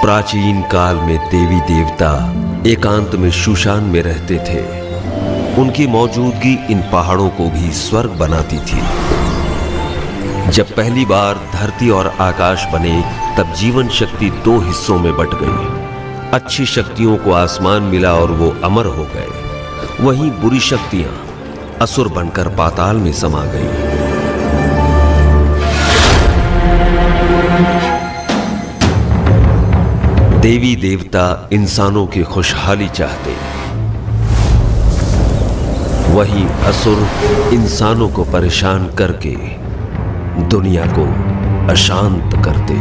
प्राचीन काल में देवी देवता एकांत में शुशान में रहते थे। उनकी मौजूदगी इन पहाड़ों को भी स्वर्ग बनाती थी। जब पहली बार धरती और आकाश बने तब जीवन शक्ति दो हिस्सों में बट गई। अच्छी शक्तियों को आसमान मिला और वो अमर हो गए। वहीं बुरी शक्तियां असुर बनकर पाताल में समा गईं। देवी देवता इंसानों की खुशहाली चाहते, वहीं असुर इंसानों को परेशान करके दुनिया को अशांत करते।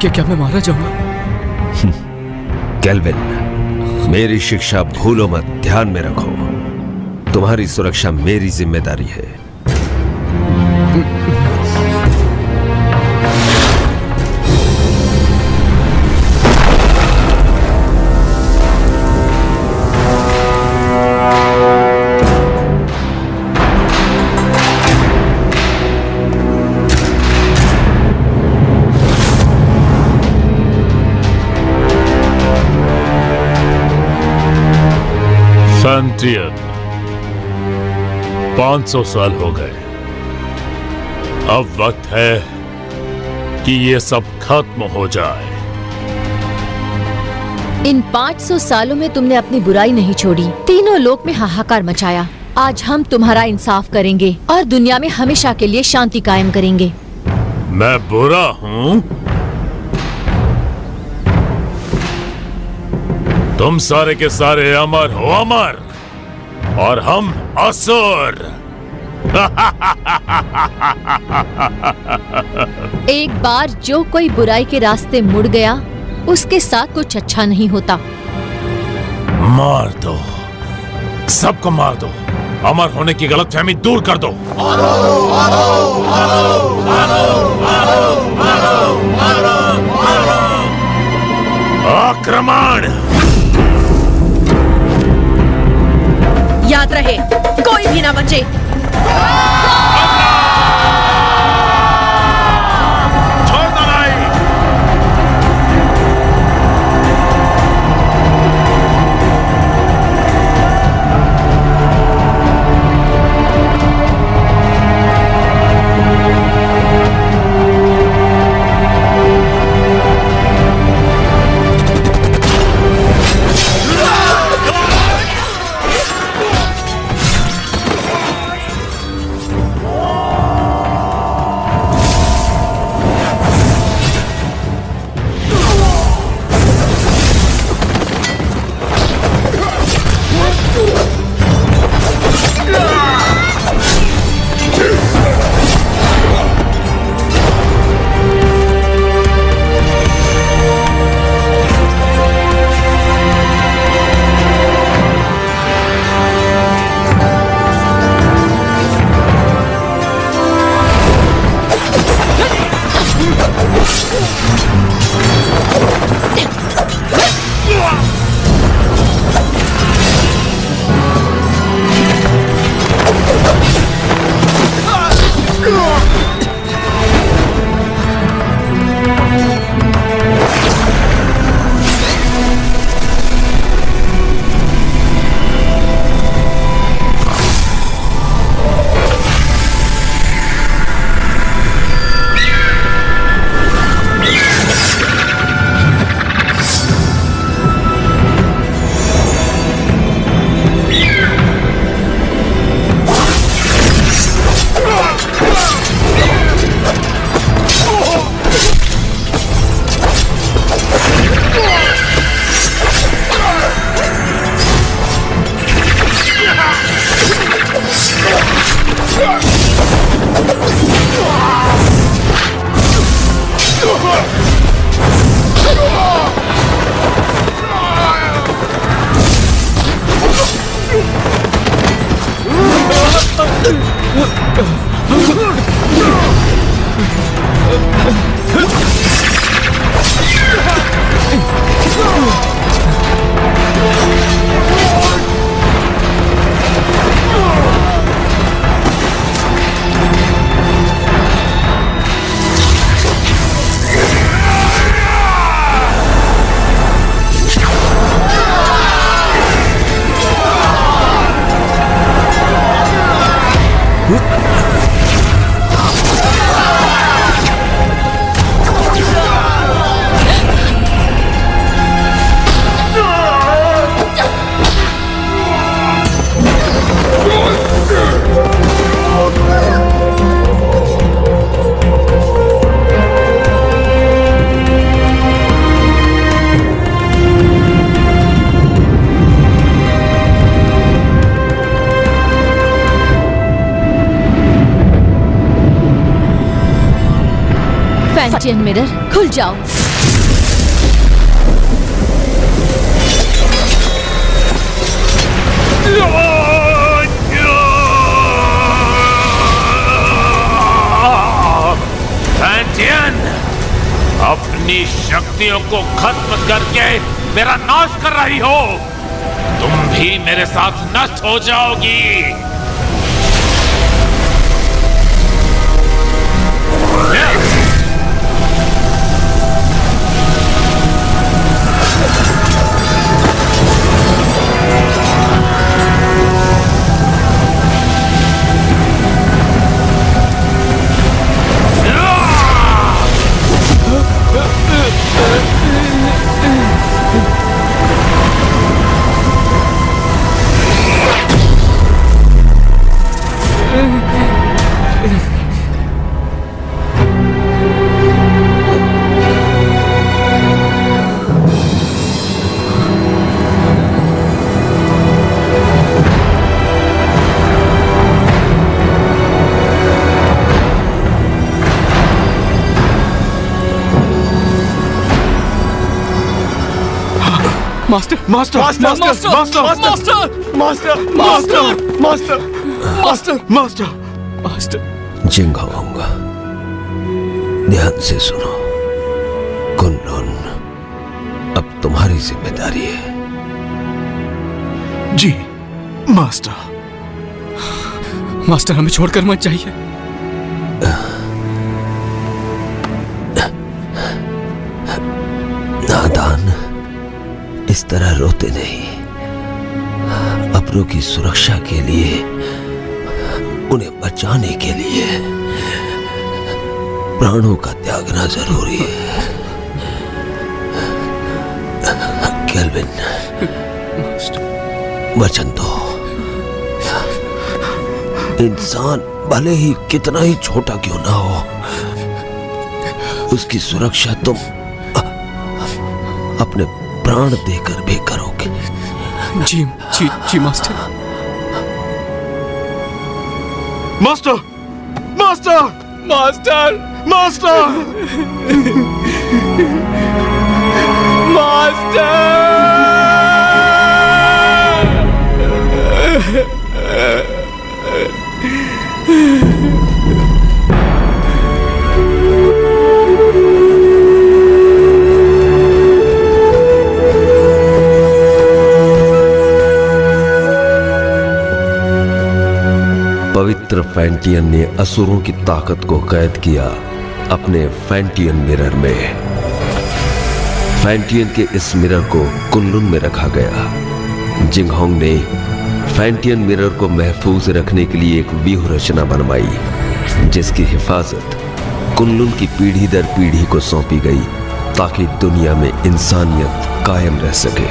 क्या मैं मारा जाऊंगा? केल्विन, मेरी शिक्षा भूलो मत, ध्यान में रखो। तुम्हारी सुरक्षा मेरी जिम्मेदारी है। फैंटियन, 500 साल हो गए। अब वक्त है कि ये सब खत्म हो जाए। इन 500 सालों में तुमने अपनी बुराई नहीं छोड़ी, तीनों लोक में हाहाकार मचाया। आज हम तुम्हारा इंसाफ करेंगे और दुनिया में हमेशा के लिए शांति कायम करेंगे। मैं बुरा हूँ? तुम सारे के सारे अमर हो, अमर, और हम असुर। एक बार जो कोई बुराई के रास्ते मुड़ गया, उसके साथ कुछ अच्छा नहीं होता। मार दो, सबको मार दो। अमर होने की गलतफहमी दूर कर दो। आक्रमण! याद रहे, कोई भी ना बचे। छोड़ दो नहीं। फैंटियन मिरर खुल जाओ। फैंटियन, अपनी शक्तियों को खत्म करके मेरा नाश कर रही हो। तुम भी मेरे साथ नष्ट हो जाओगी। Master master master master master master master master master master master master. Jinghong, ध्यान से सुनो। कुनलुन, अब तुम्हारी जिम्मेदारी है। जी मास्टर। मास्टर हमें छोड़कर मत जाइए। नादान, इस तरह रोते नहीं। अपनों की सुरक्षा के लिए, उन्हें बचाने के लिए प्राणों का त्यागना जरूरी है। केल्विन, वचन दो। इंसान भले ही कितना ही छोटा क्यों ना हो, उसकी सुरक्षा तुम अपने प्राण देकर भी करोगे। जी जी जी master. Master master master master पवित्र फैंटियन ने असुरों की ताकत को कैद किया अपने फैंटियन मिरर में। फैंटियन के इस मिरर को कुनलुन में रखा गया। जिंगहोंग ने फैंटियन मिरर को महफूज रखने के लिए एक व्यूह रचना बनवाई, जिसकी हिफाजत कुनलुन की पीढ़ी दर पीढ़ी को सौंपी गई, ताकि दुनिया में इंसानियत कायम रह सके।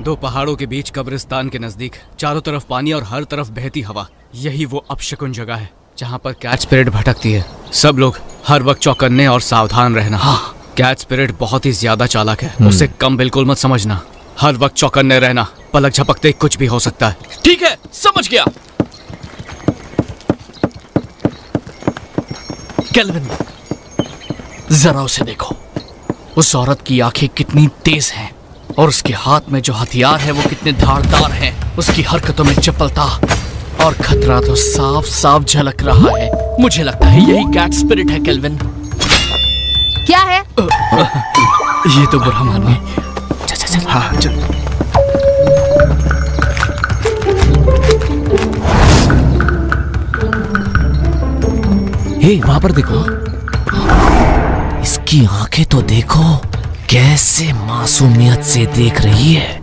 दो पहाड़ों के बीच कब्रिस्तान के नजदीक चारों तरफ पानी और हर तरफ बहती हवा, यही वो अपशकुन जगह है जहाँ पर कैट स्पिरिट भटकती है। सब लोग हर वक्त चौकन्ने और सावधान रहना। हाँ, कैट स्पिरिट बहुत ही ज्यादा चालाक है, उसे कम बिल्कुल मत समझना। हर वक्त चौकन्ने रहना, पलक झपकते कुछ भी हो सकता है। ठीक है, समझ गया। केल्विन, जरा उसे देखो। उस औरत की आंखें कितनी तेज हैं और उसके हाथ में जो हथियार है वो कितने धारदार हैं। उसकी हरकतों में चपलता और खतरा तो साफ साफ झलक रहा है। मुझे लगता है यही कैट स्पिरिट है केल्विन। क्या है? ये तो बुरा मान गई। चल चल। हाँ चल। हे, वहां पर देखो। इसकी आंखें तो देखो, कैसे मासूमियत से देख रही है।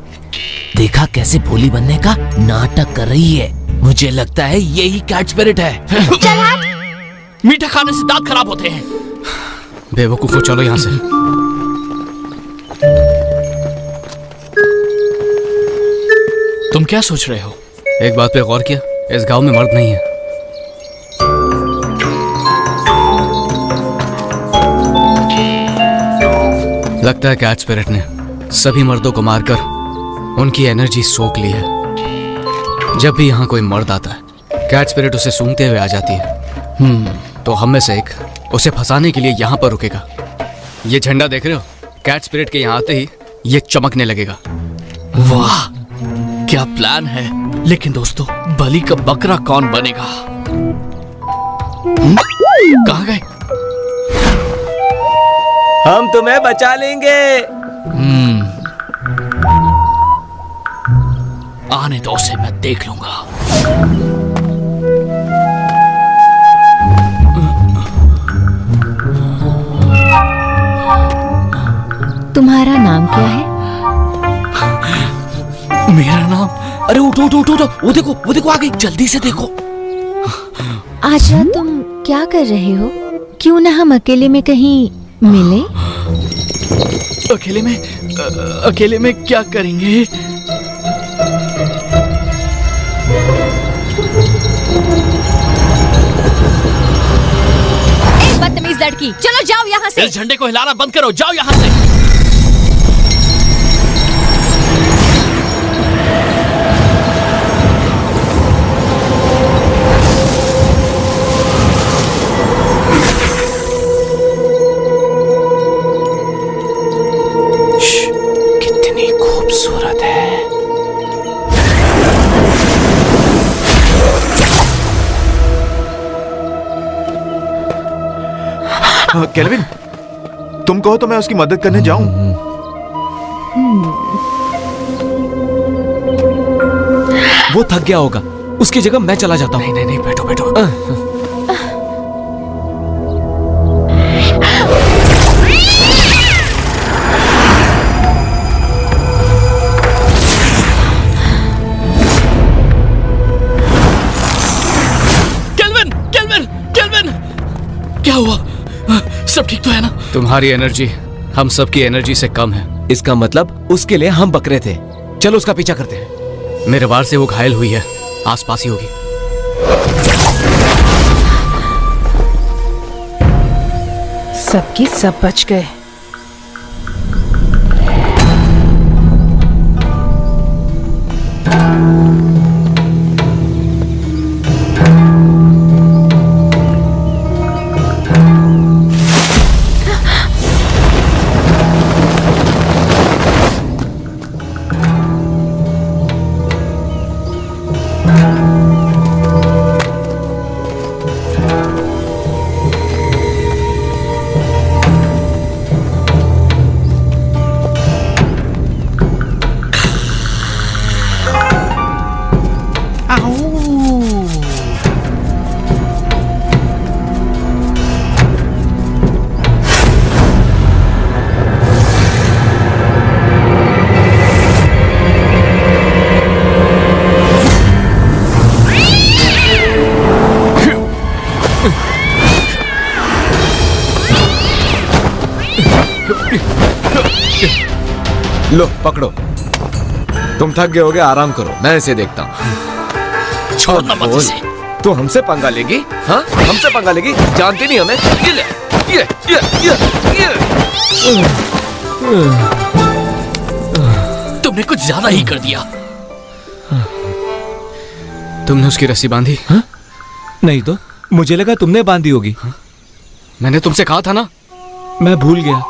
देखा कैसे भोली बनने का नाटक कर रही है। मुझे लगता है यही कैट स्पिरिट है। मीठा खाने से दांत खराब होते हैं। बेवकूफो, चलो यहाँ से। तुम क्या सोच रहे हो? एक बात पे गौर किया, इस गांव में मर्द नहीं है। लगता है कैट स्पिरिट ने सभी मर्दों को मारकर उनकी एनर्जी सोख ली है। जब भी यहाँ कोई मर्द आता है, कैट स्पिरिट उसे सूंघते हुए आ जाती है। तो हम में से एक उसे फंसाने के लिए यहाँ पर रुकेगा। ये झंडा देख रहे हो? कैट स्पिरिट के यहाँ आते ही ये चमकने लगेगा। वाह, क्या प्लान है। लेकिन दोस्तों, बलि का बकरा कौन बनेगा? कहाँ गए? हम तुम्हें बचा लेंगे। आने दो उसे, मैं देख लूंगा। तुम्हारा नाम क्या है? मेरा नाम? अरे उठो उठो उठो, वो देखो आ गई। जल्दी से देखो। आजा, तुम क्या कर रहे हो? क्यों ना हम अकेले में कहीं मिले? अकेले में क्या करेंगे? एक बदतमीज लड़की, चलो जाओ यहाँ से। इस झंडे को हिलाना बंद करो, जाओ यहाँ से। कितनी खूबसूरत है। केल्विन, तुम कहो तो मैं उसकी मदद करने जाऊं। वो थक गया होगा, उसकी जगह मैं चला जाता हूं। नहीं, बैठो बैठो। केल्विन, क्या हुआ? सब ठीक तो है ना? तुम्हारी एनर्जी हम सबकी एनर्जी से कम है। इसका मतलब उसके लिए हम बकरे थे। चलो उसका पीछा करते हैं। मेरे वार से वो घायल हुई है, आसपास ही होगी। सबके सब बच गए। लो पकड़ो। तुम थक गए होगे, आराम करो, मैं इसे देखता हूँ। छोड़ना मत बोल, इसे। तू हमसे पंगा लेगी? हाँ, हमसे पंगा लेगी? जानती नहीं हमें? ये ले, ये। तुमने कुछ ज्यादा ही कर दिया। तुमने उसकी रस्सी बांधी? हाँ? नहीं तो मुझे लगा तुमने बांधी होगी। मैंने तुमसे कहा था ना। मैं भूल गया।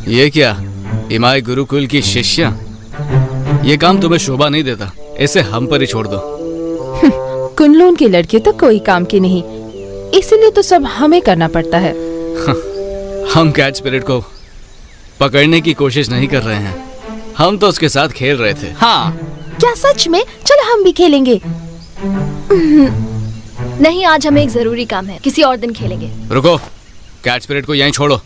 ये क्या, इमाई गुरुकुल की शिष्या? ये काम तुम्हें शोभा नहीं देता, इसे हम पर ही छोड़ दो। कुनलून की लड़की तो कोई काम की नहीं, इसीलिए तो सब हमें करना पड़ता है। हम कैट स्पिरिट को पकड़ने की कोशिश नहीं कर रहे हैं, हम तो उसके साथ खेल रहे थे। हाँ, क्या सच में? चलो हम भी खेलेंगे। नहीं, आज हमें एक जरूरी काम है, किसी और दिन खेलेंगे। रुको, कैट स्पिरिट को यहीं छोड़ो,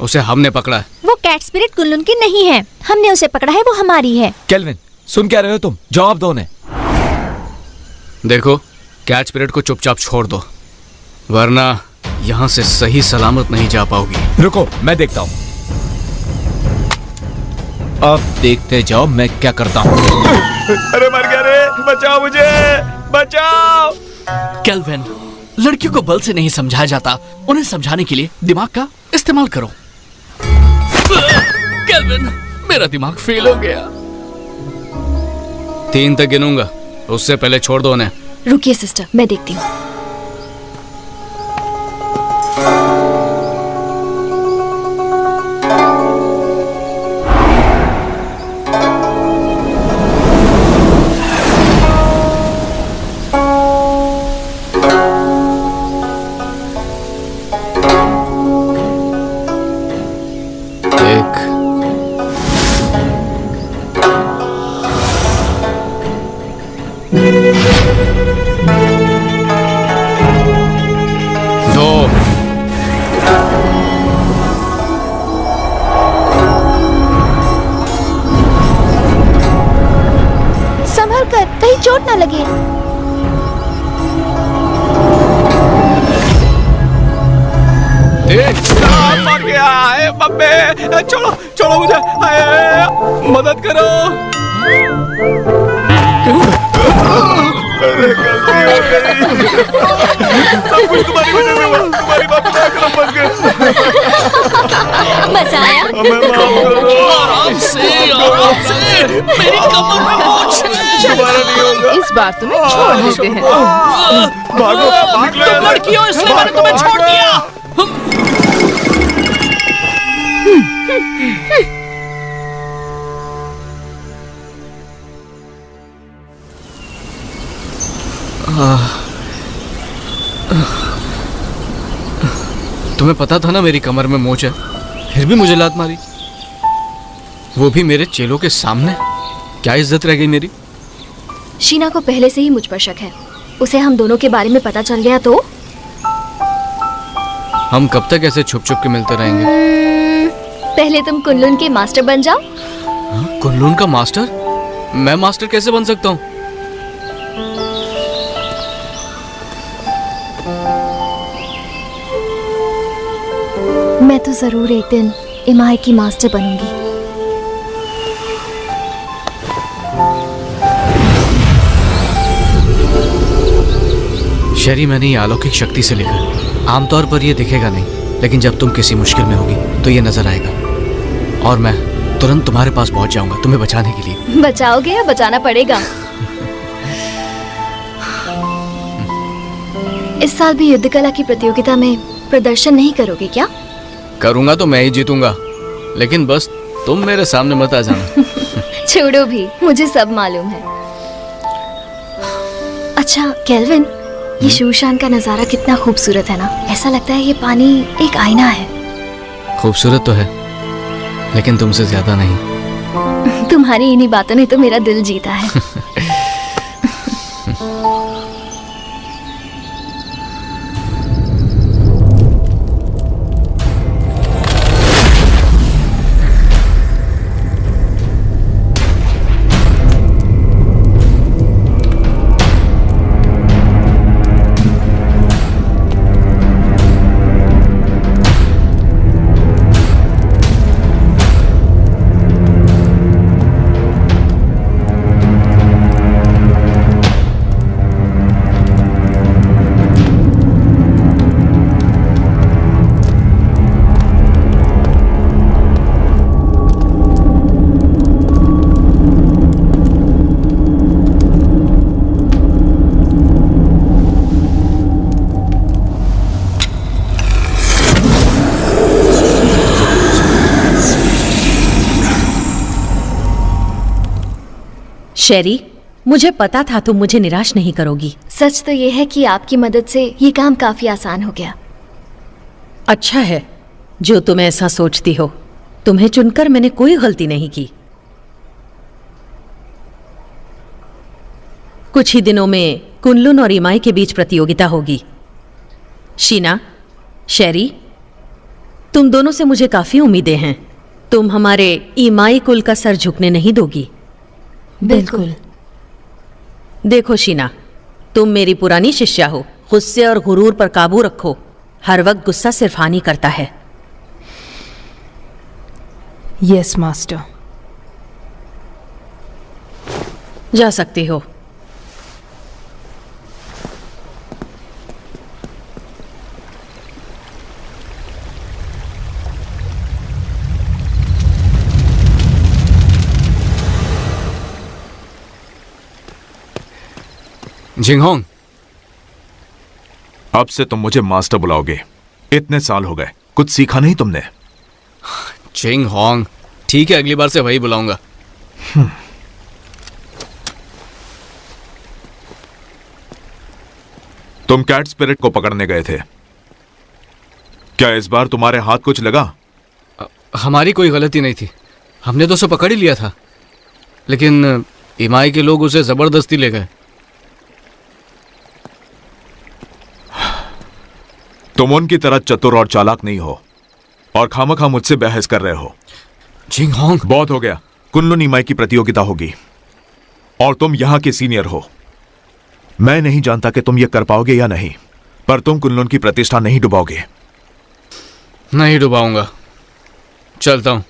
उसे हमने पकड़ा है। वो कैट स्पिरिट कुनलून की नहीं है, हमने उसे पकड़ा है, वो हमारी है। केल्विन, सुन क्या रहे हो तुम? जवाब दो उन्हें। देखो, कैट स्पिरिट को चुपचाप छोड़ दो, वरना यहाँ से सही सलामत नहीं जा पाओगी। रुको, मैं देखता हूँ। अब देखते जाओ मैं क्या करता हूँ। अरे मर गया रे, बचाओ मुझे, बचाओ। केल्विन, लड़कियों को बल से नहीं समझाया जाता, उन्हें समझाने के लिए दिमाग का इस्तेमाल करो। केल्विन, मेरा दिमाग फेल हो गया। 3 तक गिनूंगा, उससे पहले छोड़ दो उन्हें। रुकिए सिस्टर, मैं देखती हूँ। कहीं चोट ना लगे। मर गया है बब्बे, छोड़ो छोड़ो मुझे, मदद करो। सब कुछ तुम्हारी वजह से हुआ, तुम्हारी बात ना करो, फंस गए। मजा आया? आराम से, मेरी कमर में मोच है। इस बार तुम्हें छोड़ देते हैं। भागो, भाग लो। तुम लड़की हो इसलिए मैंने तुम्हें छोड़ दिया। तुम्हें पता था ना मेरी कमर में मोच है, फिर भी मुझे लात मारी, वो भी मेरे चेलों के सामने। क्या इज्जत रह गई मेरी? शीना को पहले से ही मुझ पर शक है, उसे हम दोनों के बारे में पता चल गया तो? हम कब तक ऐसे छुप छुप के मिलते रहेंगे? पहले तुम कुनलून के मास्टर बन जाओ। कुनलून का मास्टर? मैं मास्टर कैसे बन सकता हूँ? मैं तो जरूर एक दिन इमाई की मास्टर बनूंगी। शरी, मैंने ये अलौकिक शक्ति से लिखा। आमतौर पर ये दिखेगा नहीं, लेकिन जब तुम किसी मुश्किल में होगी तो ये नजर आएगा, और मैं तुरंत तुम्हारे पास पहुंच जाऊंगा तुम्हें बचाने के लिए। बचाओगे या बचाना पड़ेगा? इस साल भी युद्ध कला की प्रतियोगिता में प्रदर्शन नहीं करोगे क्या? करूंगा तो मैं ही जीतूंगा, लेकिन बस तुम मेरे सामने मत आ जाना। छोड़ो भी, मुझे सब मालूम है। अच्छा केल्विन, ये शूशान का नजारा कितना खूबसूरत है ना। ऐसा लगता है ये पानी एक आईना है। खूबसूरत तो है, लेकिन तुमसे ज्यादा नहीं। तुम्हारी इन्हीं बातों ने तो मेरा दिल जीता है। शेरी, मुझे पता था तुम मुझे निराश नहीं करोगी। सच तो ये है कि आपकी मदद से ये काम काफी आसान हो गया। अच्छा है जो तुम ऐसा सोचती हो। तुम्हें चुनकर मैंने कोई गलती नहीं की। कुछ ही दिनों में कुनलुन और इमाई के बीच प्रतियोगिता होगी। शीना, शेरी, तुम दोनों से मुझे काफी उम्मीदें हैं। तुम हमारे इमाई कुल का सर झुकने नहीं दोगी। बिल्कुल। देखो शीना, तुम मेरी पुरानी शिष्या हो। गुस्से और गुरूर पर काबू रखो। हर वक्त गुस्सा सिर्फ हानि करता है। Yes master. जा सकती हो। जिंगहोंग, अब से तुम मुझे मास्टर बुलाओगे। इतने साल हो गए, कुछ सीखा नहीं तुमने? जिंगहोंग, ठीक है, अगली बार से वही बुलाऊंगा। तुम कैट स्पिरिट को पकड़ने गए थे, क्या इस बार तुम्हारे हाथ कुछ लगा? हमारी कोई गलती नहीं थी, हमने तो उसे पकड़ ही लिया था, लेकिन इमाई के लोग उसे जबरदस्ती ले गए। तुम उनकी तरह चतुर और चालाक नहीं हो और खामखा मुझसे बहस कर रहे हो। जिंगहोंग, बहुत हो गया। कुनलुन इमाई की प्रतियोगिता होगी और तुम यहां के सीनियर हो। मैं नहीं जानता कि तुम ये कर पाओगे या नहीं, पर तुम कुनलुन की प्रतिष्ठा नहीं डुबाओगे। नहीं डुबाऊंगा। चलता हूं।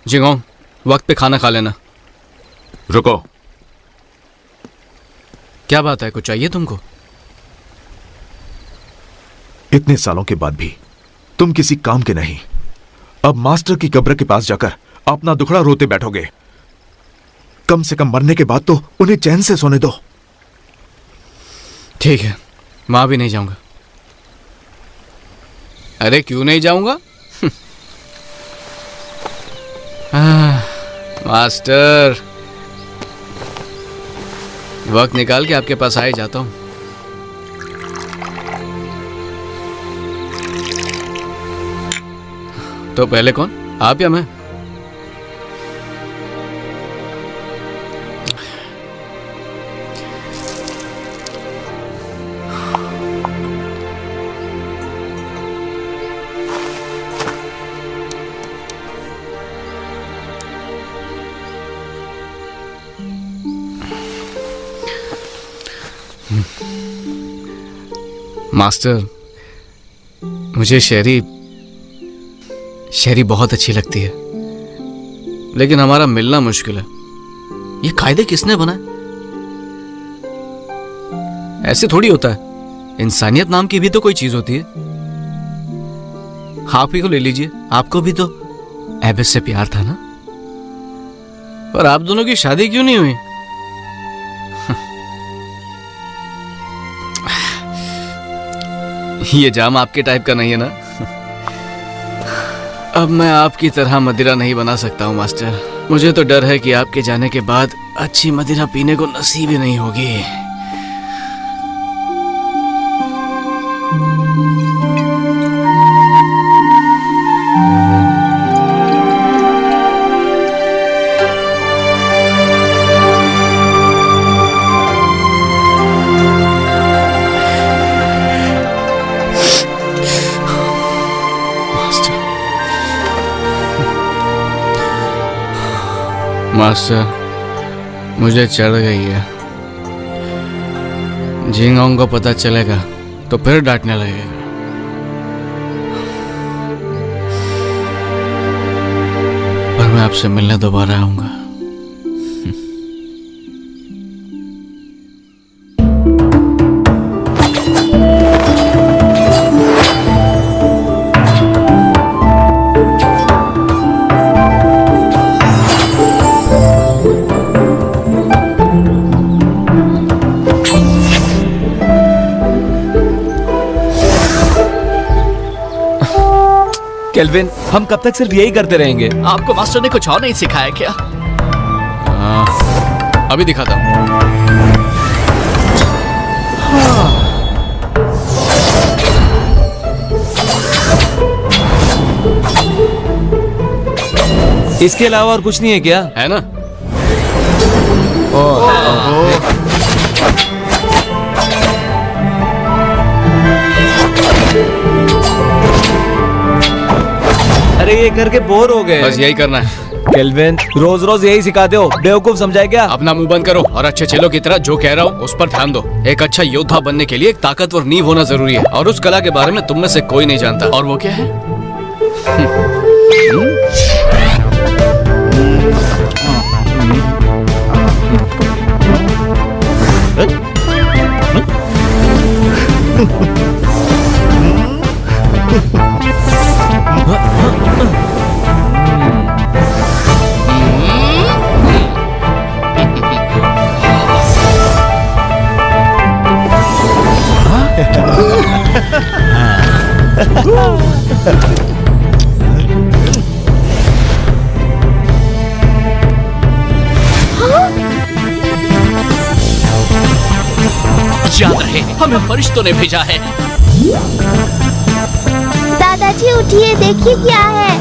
जिंगहोंग, वक्त पे खाना खा लेना। रुको। क्या बात है, कुछ चाहिए तुमको? इतने सालों के बाद भी तुम किसी काम के नहीं। अब मास्टर की कब्र के पास जाकर अपना दुखड़ा रोते बैठोगे। कम से कम मरने के बाद तो उन्हें चैन से सोने दो। ठीक है, वहां भी नहीं जाऊंगा। अरे क्यों नहीं जाऊंगा? मास्टर, वक्त निकाल के आपके पास आए जाता हूं। तो पहले कौन, आप या मैं? मास्टर, मुझे शेरी बहुत अच्छी लगती है, लेकिन हमारा मिलना मुश्किल है। ये कायदे किसने बनाए? ऐसे थोड़ी होता है। इंसानियत नाम की भी तो कोई चीज होती है। आप ही को ले लीजिए, आपको भी तो एबिस से प्यार था ना, पर आप दोनों की शादी क्यों नहीं हुई? ये जाम आपके टाइप का नहीं है ना? अब मैं आपकी तरह मदिरा नहीं बना सकता हूँ मास्टर। मुझे तो डर है कि आपके जाने के बाद अच्छी मदिरा पीने को नसीब ही नहीं होगी। मास्टर, मुझे चढ़ गई है। झिंगोंग को पता चलेगा तो फिर डांटने लगेगा। पर मैं आपसे मिलने दोबारा आऊंगा। केल्विन, हम कब तक सिर्फ यही करते रहेंगे? आपको मास्टर ने कुछ और नहीं सिखाया क्या? अभी दिखाता हूँ। इसके अलावा और कुछ नहीं है क्या? है ना? अरे ये करके बोर हो गए। बस यही करना है। केल्विन, रोज रोज यही सिखाते हो, बेवकूफ समझाए क्या? अपना मुंह बंद करो और अच्छे चेलों की तरह जो कह रहा हूँ उस पर ध्यान दो। एक अच्छा योद्धा बनने के लिए एक ताकतवर नींव होना जरूरी है, और उस कला के बारे में तुम में से कोई नहीं जानता। और वो क्या है? याद रहे, हमें फरिश्तों ने भेजा है। दादाजी उठिए, देखिए क्या है।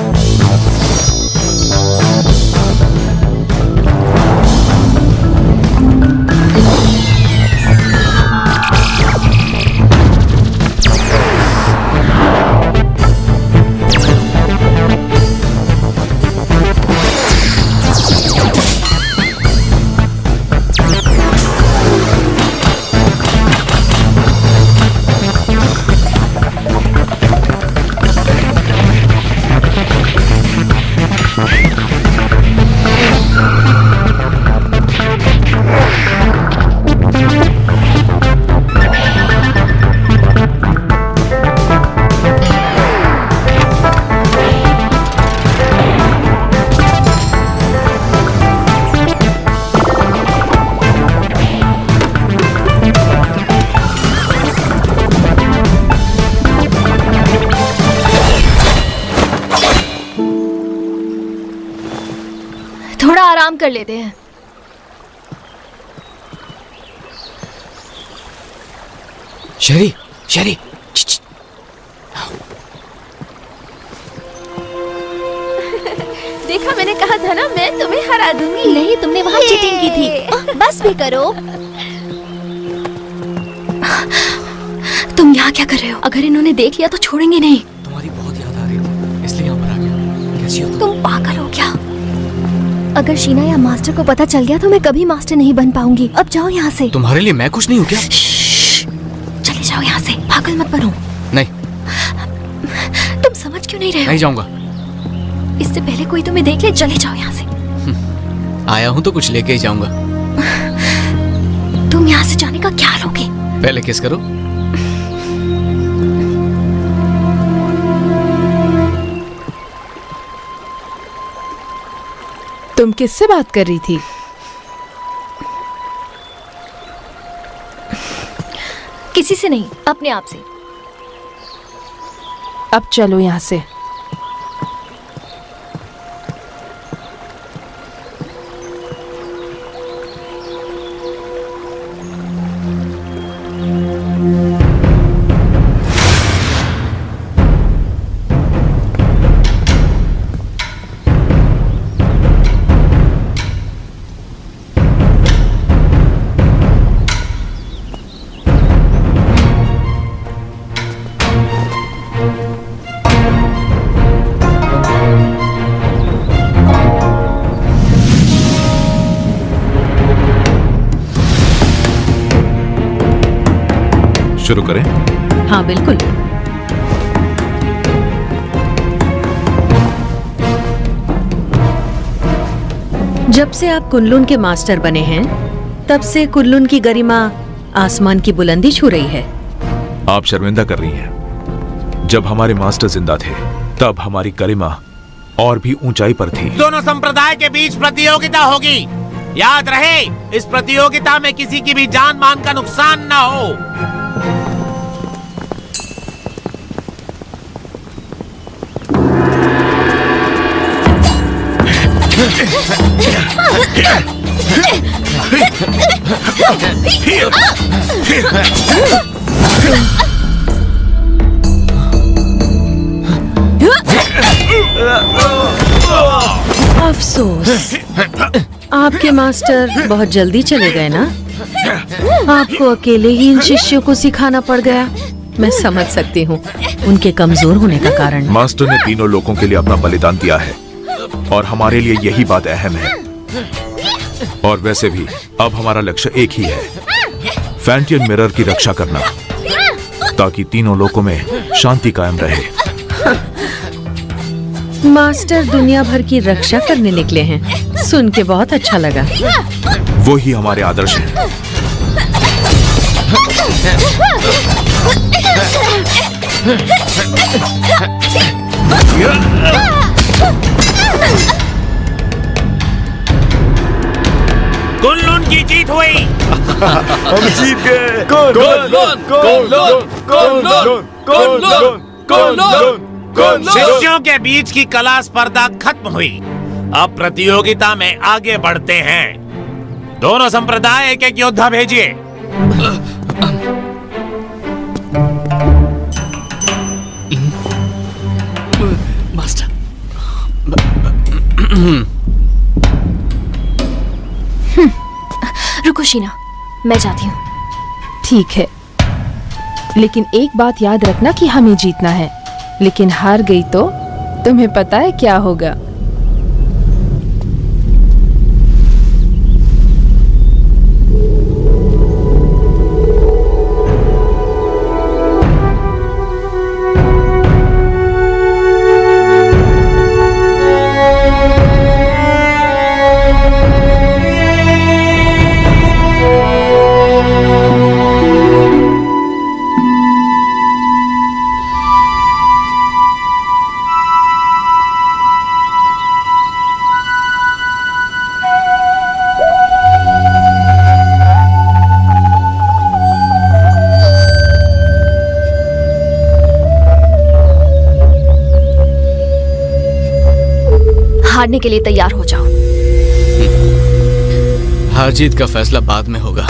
थोड़ा आराम कर लेते हैं। शेरी, शेरी, देखा, मैंने कहा था ना, मैं तुम्हें हरा दूंगी। नहीं, तुमने वहाँ चीटिंग की थी। बस भी करो। तुम यहाँ क्या कर रहे हो? अगर इन्होंने देख लिया तो छोड़ेंगे नहीं। तुम्हारी बहुत याद आ रही थी, इसलिए यहाँ पर आ गया। कैसी हो तुम पागल हो क्या? अगर शीना या मास्टर को पता चल गया तो मैं कभी मास्टर नहीं बन पाऊंगी। अब जाओ यहाँ से। तुम्हारे लिए मैं कुछ नहीं हूँ क्या? चले जाओ यहाँ से, पागल मत बनो। नहीं। तुम समझ क्यों नहीं रहे हो? नहीं जाऊंगा। इससे पहले कोई तुम्हें देख ले, चले जाओ यहाँ से। आया हूँ तो कुछ लेके ही जाऊंगा। तुम यहाँ से जाने का क्या लोगे? पहले किस करो। तुम किससे बात कर रही थी? किसी से नहीं, अपने आप से। अब चलो यहाँ से। शुरू करें? हाँ बिल्कुल। जब से आप कुनलुन के मास्टर बने हैं, तब से कुनलुन की गरिमा आसमान की बुलंदी छू रही है। आप शर्मिंदा कर रही हैं। जब हमारे मास्टर जिंदा थे, तब हमारी गरिमा और भी ऊंचाई पर थी। दोनों संप्रदाय के बीच प्रतियोगिता होगी। याद रहे, इस प्रतियोगिता में किसी की भी जान मान का नुकसान ना हो। अफसोस, आपके मास्टर बहुत जल्दी चले गए ना। आपको अकेले ही इन शिष्यों को सिखाना पड़ गया। मैं समझ सकती हूँ उनके कमजोर होने का कारण। मास्टर ने तीनों लोगों के लिए अपना बलिदान दिया है और हमारे लिए यही बात अहम है। और वैसे भी अब हमारा लक्ष्य एक ही है, फैंटियन मिरर की रक्षा करना, ताकि तीनों लोकों में शांति कायम रहे। मास्टर दुनिया भर की रक्षा करने निकले हैं। सुन के बहुत अच्छा लगा। वो ही हमारे आदर्श हैं। कुनलुन की जीत हुई। हम जीत गए। शिष्यों के बीच की कला स्पर्धा खत्म हुई। अब प्रतियोगिता में आगे बढ़ते हैं। दोनों संप्रदाय एक एक योद्धा भेजिए। मास्टर, रुको शीना, मैं जाती हूँ। ठीक है, लेकिन एक बात याद रखना कि हमें जीतना है। लेकिन हार गई तो तुम्हें पता है क्या होगा। हारने के लिए तैयार हो जाओ। हार जीत का फैसला बाद में होगा।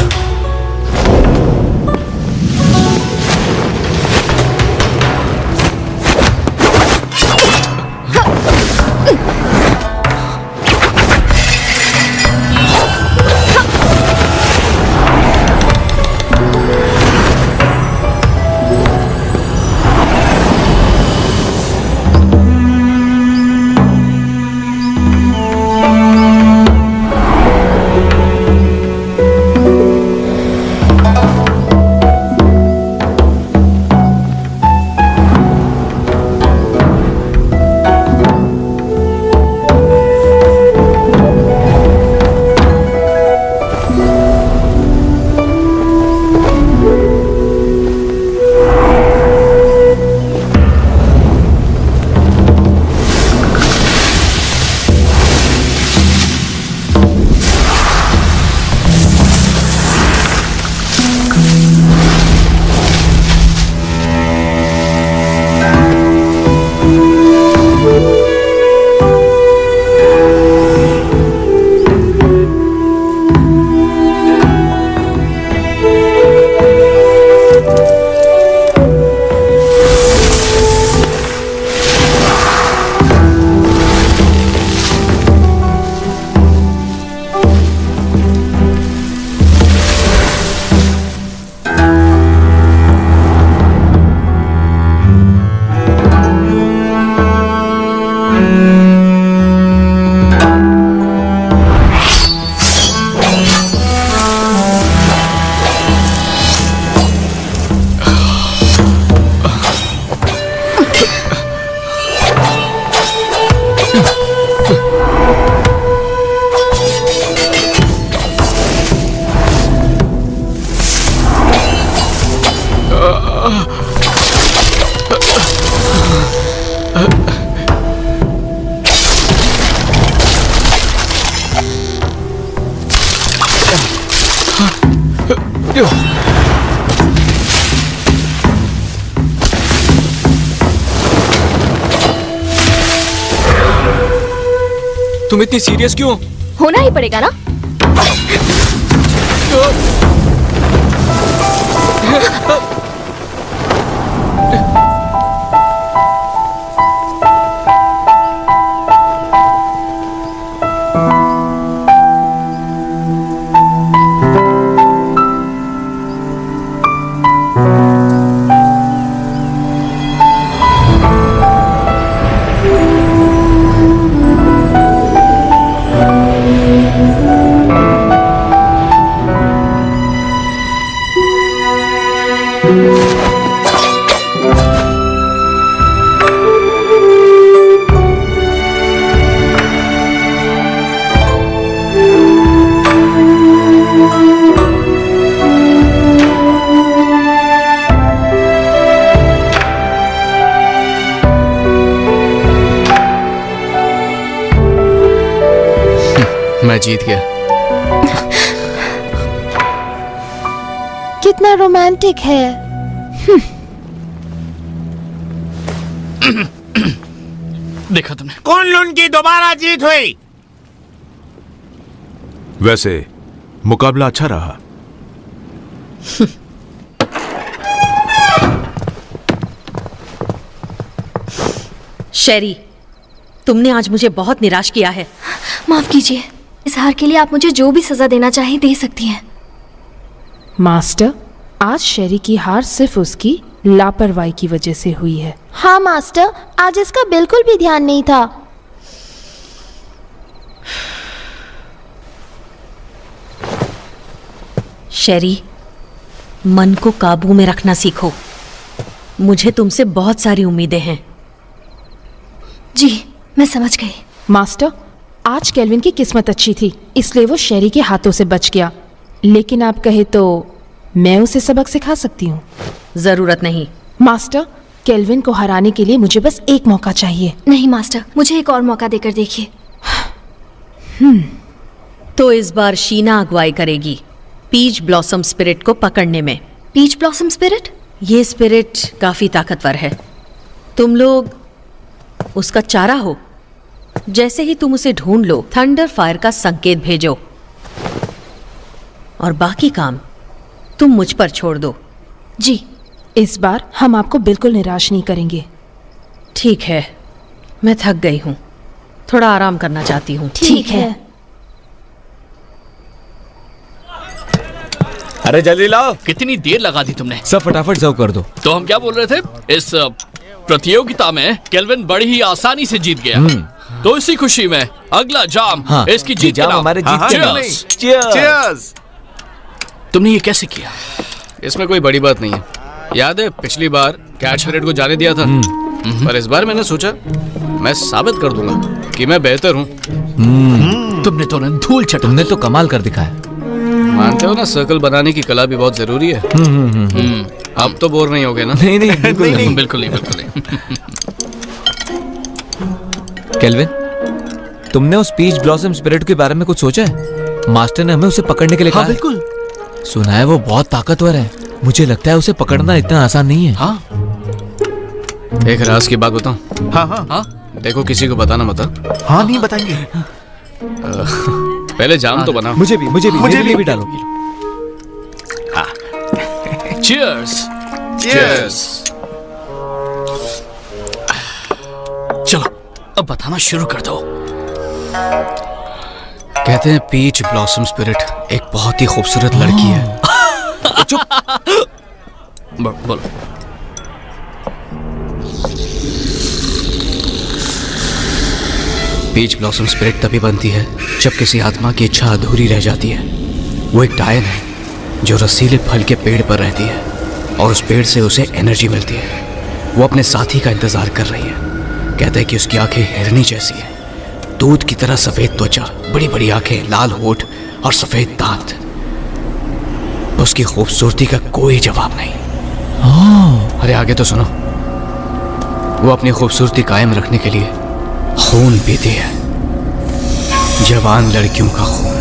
तुम इतनी सीरियस क्यों? होना ही पड़ेगा ना। मैं जीत गया। कितना रोमांटिक है। देखा तुमने? कुनलुन की दोबारा जीत हुई। वैसे मुकाबला अच्छा रहा। शेरी, तुमने आज मुझे बहुत निराश किया है। माफ कीजिए, इस हार के लिए आप मुझे जो भी सजा देना चाहें दे सकती हैं। मास्टर, आज शेरी की हार सिर्फ उसकी लापरवाही की वजह से हुई है। हाँ मास्टर, आज इसका बिल्कुल भी ध्यान नहीं था। शेरी, मन को काबू में रखना सीखो। मुझे तुमसे बहुत सारी उम्मीदें हैं। जी, मैं समझ गई। मास्टर, आज केल्विन की किस्मत अच्छी थी, इसलिए वो शेरी के हाथों से बच गया। लेकिन आप कहे तो मैं उसे सबक सिखा सकती हूँ। जरूरत नहीं। मास्टर, केल्विन को हराने के लिए मुझे बस एक मौका चाहिए। नहीं मास्टर, मुझे एक और मौका देकर देखिए। तो इस बार शीना अगुवाई करेगी पीच ब्लॉसम स्पिरिट को पकड़ने में। Peach blossom spirit? ये स्पिरिट काफी ताकतवर है। तुम लोग उसका चारा हो। जैसे ही तुम उसे ढूंढ लो, थंडर फायर का संकेत भेजो और बाकी काम तुम मुझ पर छोड़ दो। जी, इस बार हम आपको बिल्कुल निराश नहीं करेंगे। ठीक है, मैं थक गई हूँ, थोड़ा आराम करना चाहती हूँ। ठीक है। अरे जल्दी लाओ। कितनी देर लगा दी तुमने? सब फटाफट सर्व कर दो। तो हम क्या बोल रहे थे? इस प्रतियोगिता में केल्विन बड़ी ही आसानी से जीत गया। तो इसी खुशी में अगला जाम इसकी जीत जाम हमारे जीत के नाम। Cheers! तुमने ये कैसे किया? इसमें कोई बड़ी बात नहीं है। याद है पिछली बार कैट स्पिरिट को जाने दिया था, पर इस बार मैंने सोचा मैं साबित कर दूंगा कि मैं बेहतर हूँ। तुमने तो धूल चटा। तुमने तो कमाल कर दिखाया। मानते हो ना, सर्कल बनाने की कला भी बहुत जरूरी है। अब तो बोर नहीं होगे ना? नहीं नहीं बिल्कुल नहीं। बिल्कुल नहीं, बिल्कुल नहीं। केल्विन, तुमने उस पीच ब्लॉसम स्पिरिट के बारे में कुछ सोचा है? मास्टर ने हमें उसे पकड़ने के लिए कहा है। बिल्कुल। सुना है वो बहुत ताकतवर है। मुझे लगता है उसे पकड़ना इतना आसान नहीं है। हाँ, एक राज की बात बताऊं? हाँ हाँ हाँ, देखो किसी को बताना मत। हाँ, नहीं बताएंगे। पहले जाम तो बनाओ। मुझे भी मेरे लिए भी डालो। चीयर्स। Cheers! चलो अब बताना शुरू कर दो। कहते हैं पीच ब्लॉसम स्पिरिट एक बहुत ही खूबसूरत लड़की है। बोलो। पीच ब्लॉसम स्पिरिट तभी बनती है जब किसी आत्मा की इच्छा अधूरी रह जाती है। वो एक डायन है जो रसीले फल के पेड़ पर रहती है और उस पेड़ से उसे एनर्जी मिलती है। वो अपने साथी का इंतजार कर रही है। कहता है कि उसकी आंखें हिरनी जैसी है, दूध की तरह सफेद त्वचा, बड़ी बड़ी आंखें, लाल होठ और सफेद दांत। उसकी खूबसूरती का कोई जवाब नहीं। अरे आगे तो सुनो। वो अपनी खूबसूरती कायम रखने के लिए खून पीती है, जवान लड़कियों का खून।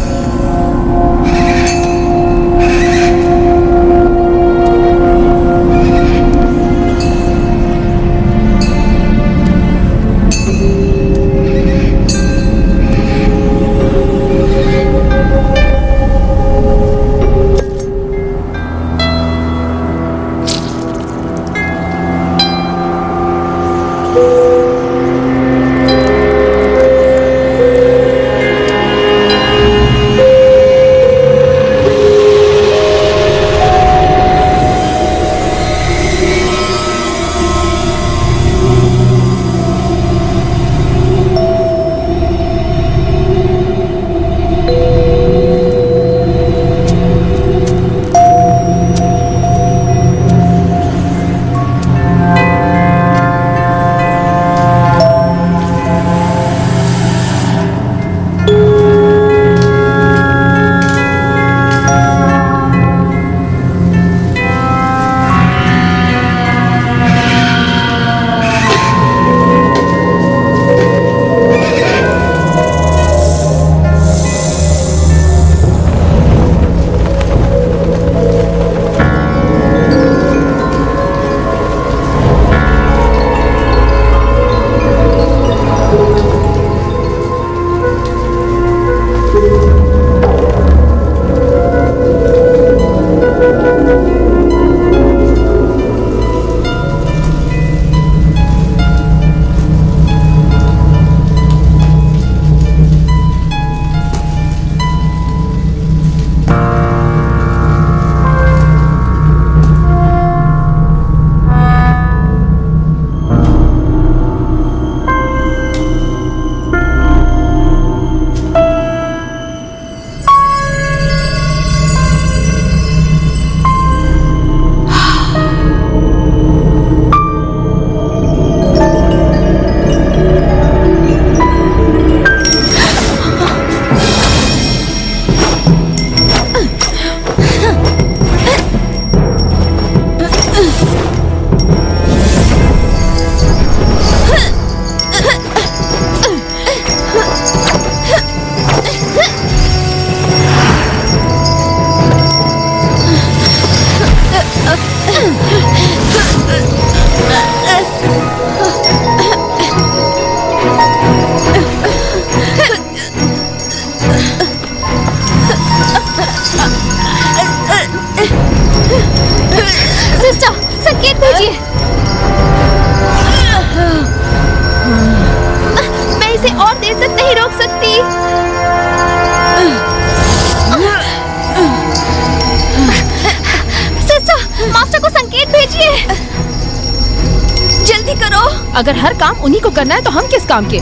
अगर हर काम उन्हीं को करना है तो हम किस काम के?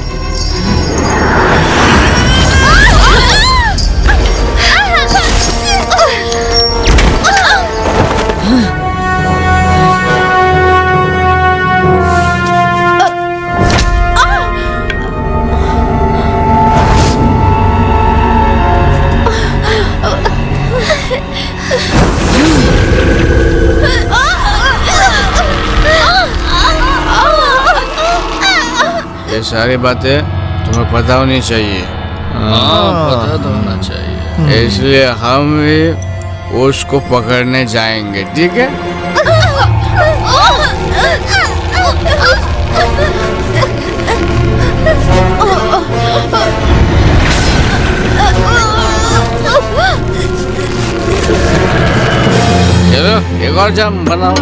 ये सारी बातें तुम्हें पता होनी चाहिए। पता तो होना चाहिए। इसलिए हम भी उसको पकड़ने जाएंगे, ठीक है? चलो एक और जाम बनाओ।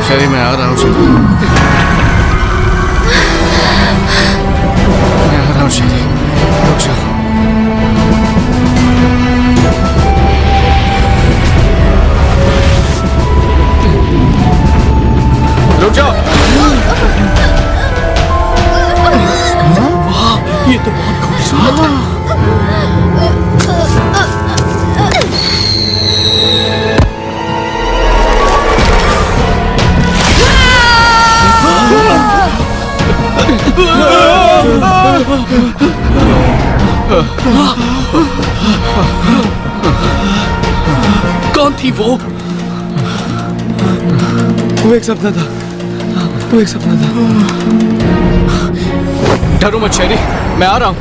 शरी मैं आ रहा हूँ शरी, मैं आ रहा हूँ शरी, रुक जाओ। रुक जाओ। वाह, ये तो बहुत खूबसूरत है। कौन थी वो? एक सपना था, वो एक सपना था। डरो मत शेरी, मैं आ रहा हूँ।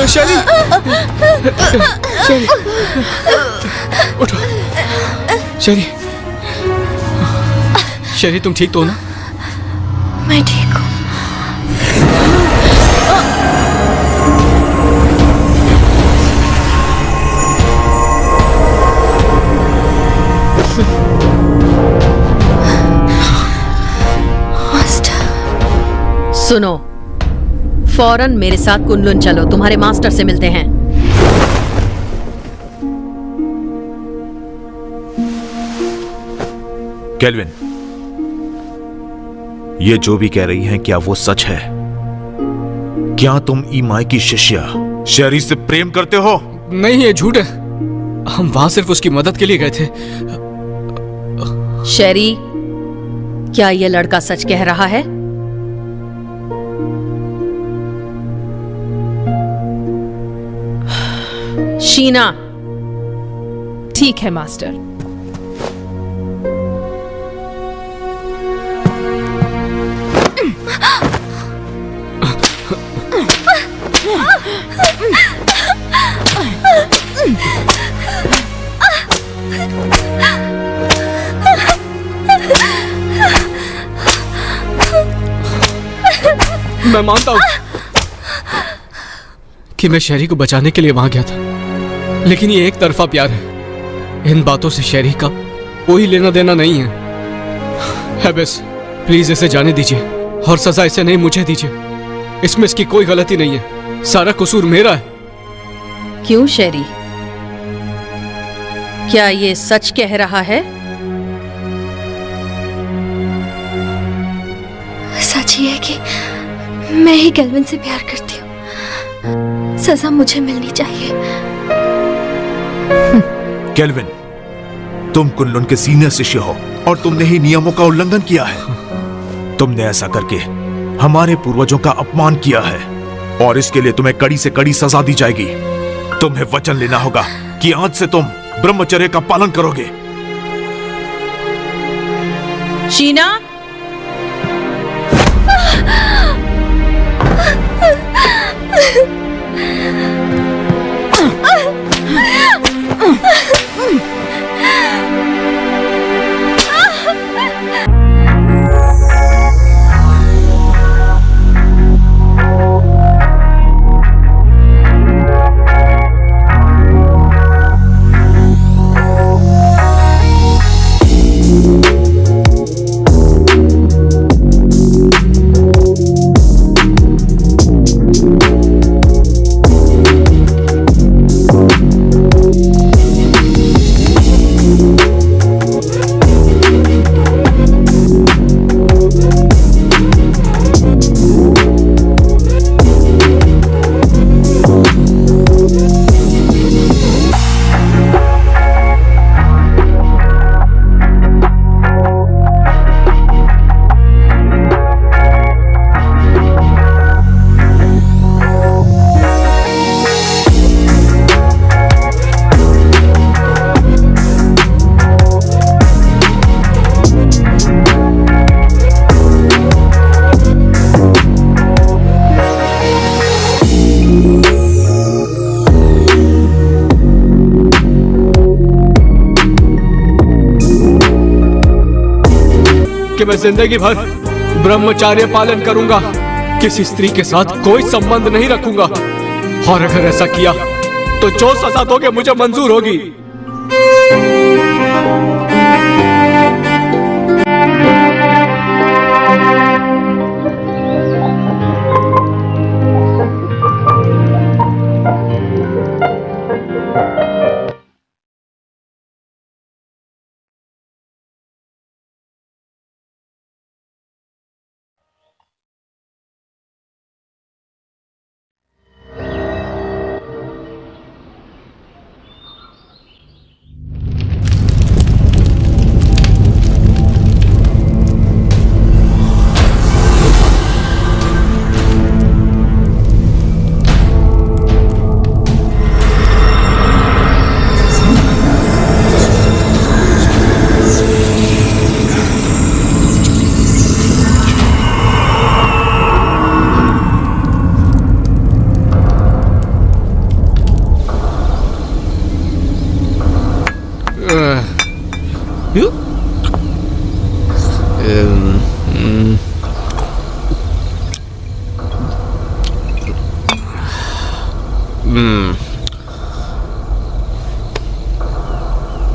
शेरी, शेरी, उठो। शेरी, शेरी तुम ठीक तो हो ना? मैं ठीक हूँ। सुनो, फौरन मेरे साथ कुनलुन चलो, तुम्हारे मास्टर से मिलते हैं। केल्विन, ये जो भी कह रही हैं क्या वो सच है? क्या तुम ईमाई की शिष्या शेरी से प्रेम करते हो? नहीं, ये झूठ है। हम वहां सिर्फ उसकी मदद के लिए गए थे। शेरी, क्या ये लड़का सच कह रहा है? शीना। ठीक है मास्टर। मैं मानता हूं कि मैं शेरी को बचाने के लिए वहां गया था, लेकिन ये एक तरफा प्यार है। इन बातों से शेरी का कोई लेना देना नहीं है। बस प्लीज इसे जाने दीजिए और सजा इसे नहीं मुझे दीजिए। इसमें इसकी कोई गलती नहीं है, सारा कसूर मेरा है। क्यों शेरी, क्या ये सच कह रहा है? सच ये है कि मैं ही केल्विन से प्यार करती हूँ। सजा मुझे मिलनी चाहिए। केल्विन, तुम कुनलुन के सीनियर शिष्य हो और तुमने ही नियमों का उल्लंघन किया है। तुमने ऐसा करके हमारे पूर्वजों का अपमान किया है और इसके लिए तुम्हें कड़ी से कड़ी सजा दी जाएगी। तुम्हें वचन लेना होगा कि आज से तुम ब्रह्मचर्य का पालन करोगे। शीना, मैं जिंदगी भर ब्रह्मचार्य पालन करूंगा, किसी स्त्री के साथ कोई संबंध नहीं रखूंगा, और अगर ऐसा किया तो जो सजा दोगे मुझे मंजूर होगी।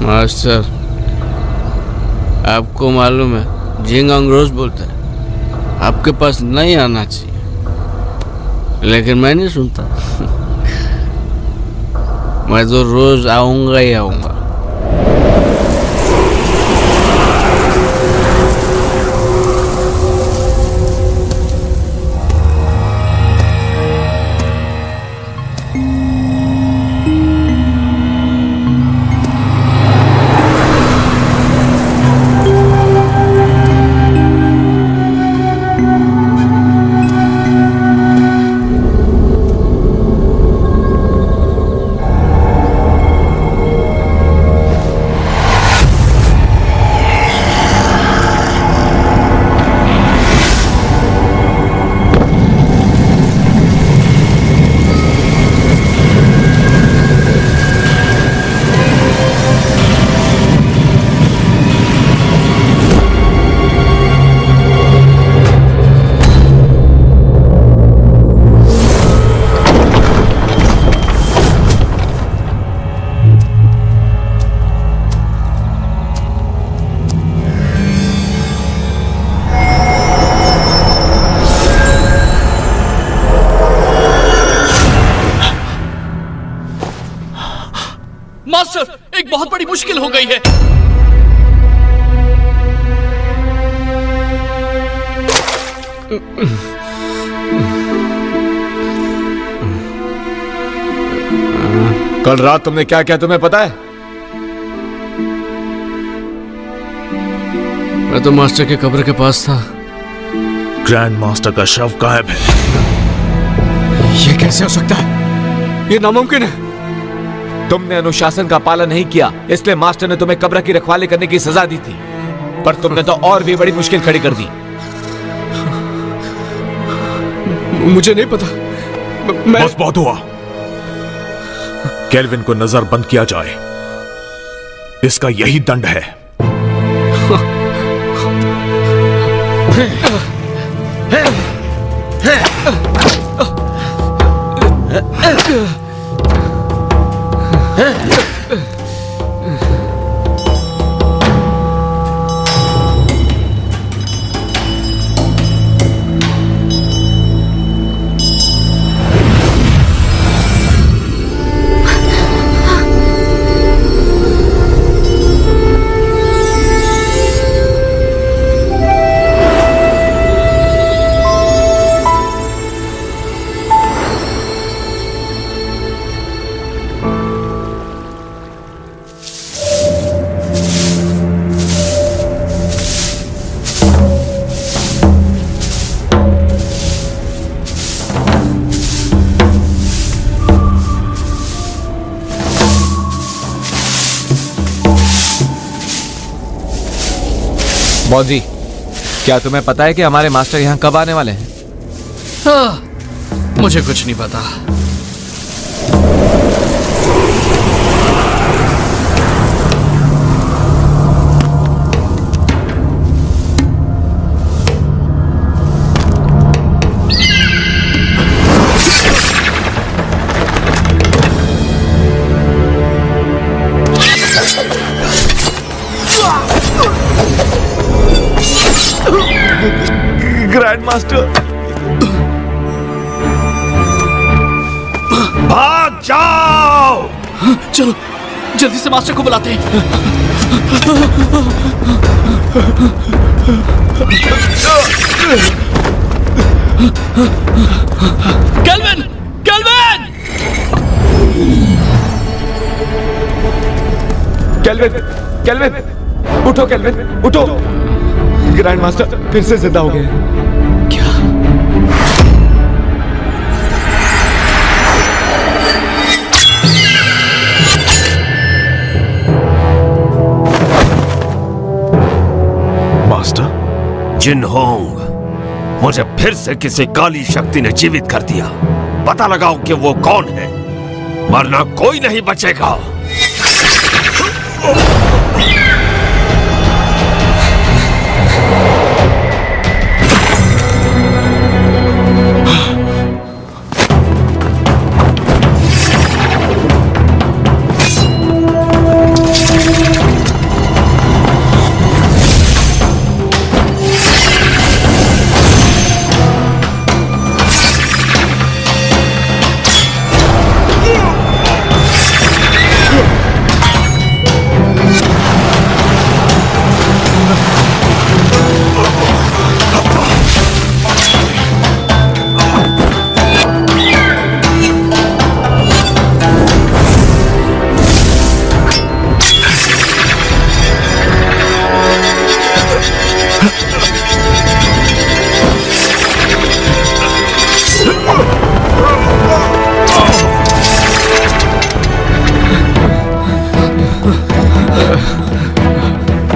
मास्टर, आपको मालूम है झिंगांग रोज बोलता है आपके पास नहीं आना चाहिए, लेकिन मैं नहीं सुनता। मैं तो रोज आऊंगा ही आऊंगा। मास्टर, एक बहुत बड़ी मुश्किल हो गई है। कल रात तुमने क्या किया तुम्हें पता है? मैं तो मास्टर के कब्र के पास था। ग्रैंड मास्टर का शव गायब है। ये कैसे हो सकता है? ये नामुमकिन है। तुमने अनुशासन का पालन नहीं किया, इसलिए मास्टर ने तुम्हें कब्र की रखवाली करने की सजा दी थी, पर तुमने तो और भी बड़ी मुश्किल खड़ी कर दी। मुझे नहीं पता। बस बहुत हुआ। केल्विन को नजर बंद किया जाए, इसका यही दंड है। मौजी, क्या तुम्हें पता है कि हमारे मास्टर यहाँ कब आने वाले हैं? मुझे कुछ नहीं पता। Grand master. भाग जाओ। चलो जल्दी से मास्टर को बुलाते हैं। केल्विन, केल्विन, केल्विन, केल्विन, उठो केल्विन, उठो। ग्रैंड मास्टर फिर से जिंदा हो गए। क्या? मास्टर, जिन होंग, मुझे फिर से किसी काली शक्ति ने जीवित कर दिया। पता लगाओ कि वो कौन है, वरना कोई नहीं बचेगा।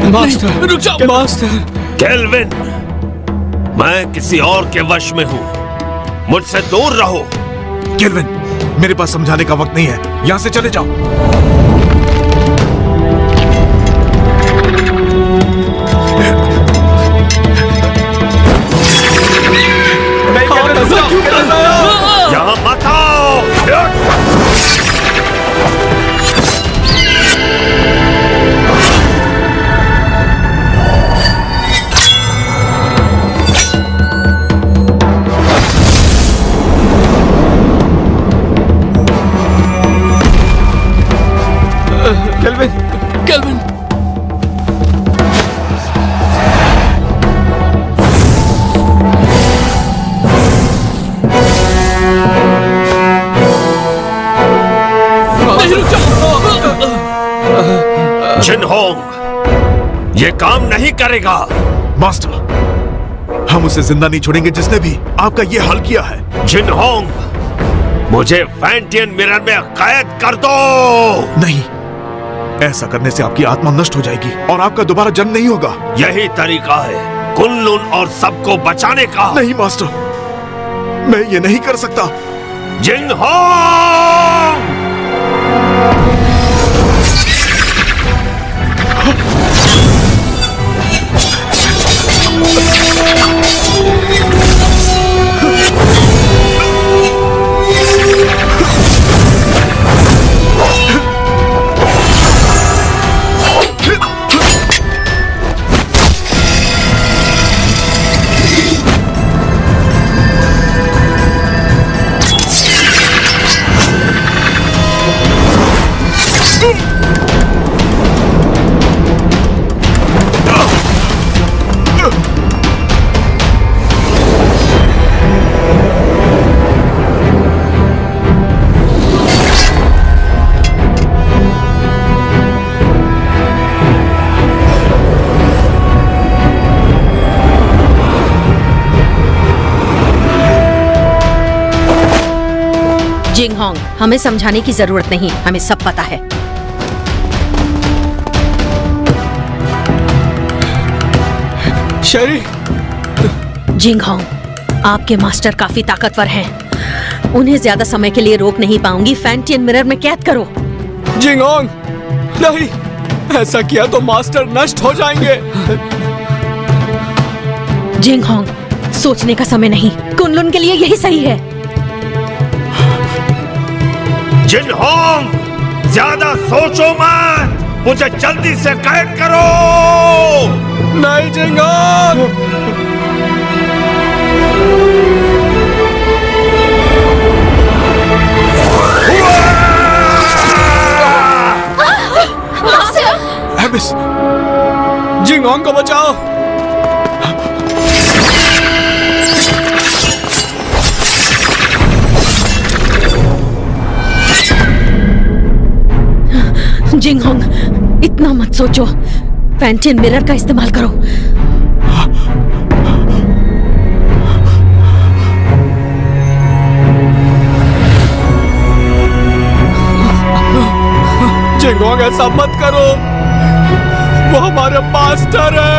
मास्टर रुक जाओ। मास्टर केल्विन, मैं किसी और के वश में हूं, मुझसे दूर रहो। केल्विन, मेरे पास समझाने का वक्त नहीं है, यहां से चले जाओ। यहां मत आओ। केल्विन, केल्विन, जिन होंग, ये काम नहीं करेगा। मास्टर, हम उसे जिंदा नहीं छोड़ेंगे जिसने भी आपका ये हाल किया है। जिन होंग, मुझे फैंटियन मिरर में कैद कर दो। नहीं, ऐसा करने से आपकी आत्मा नष्ट हो जाएगी और आपका दोबारा जन्म नहीं होगा। यही तरीका है कुनलुन और सबको बचाने का। नहीं मास्टर, मैं ये नहीं कर सकता। जिन होंग, जिंग होंग, हमें समझाने की जरूरत नहीं, हमें सब पता है। शेरी। जिंग होंग, आपके मास्टर काफी ताकतवर हैं। उन्हें ज्यादा समय के लिए रोक नहीं पाऊंगी। फैंटियन मिरर में कैद करो। जिंग होंग, नहीं, ऐसा किया तो मास्टर नष्ट हो जाएंगे। जिंग होंग, सोचने का समय नहीं, कुनलुन के लिए यही सही है। जिन होंग, ज्यादा सोचो मत, मुझे जल्दी से कैद करो। नहीं जिंग होंग, एबिस, जिंगहोंग को बचाओ। जिंगहोंग, इतना मत सोचो, फैंटियन मिरर का इस्तेमाल करो। जिंगहोंग, ऐसा मत करो, वो हमारे मास्टर है।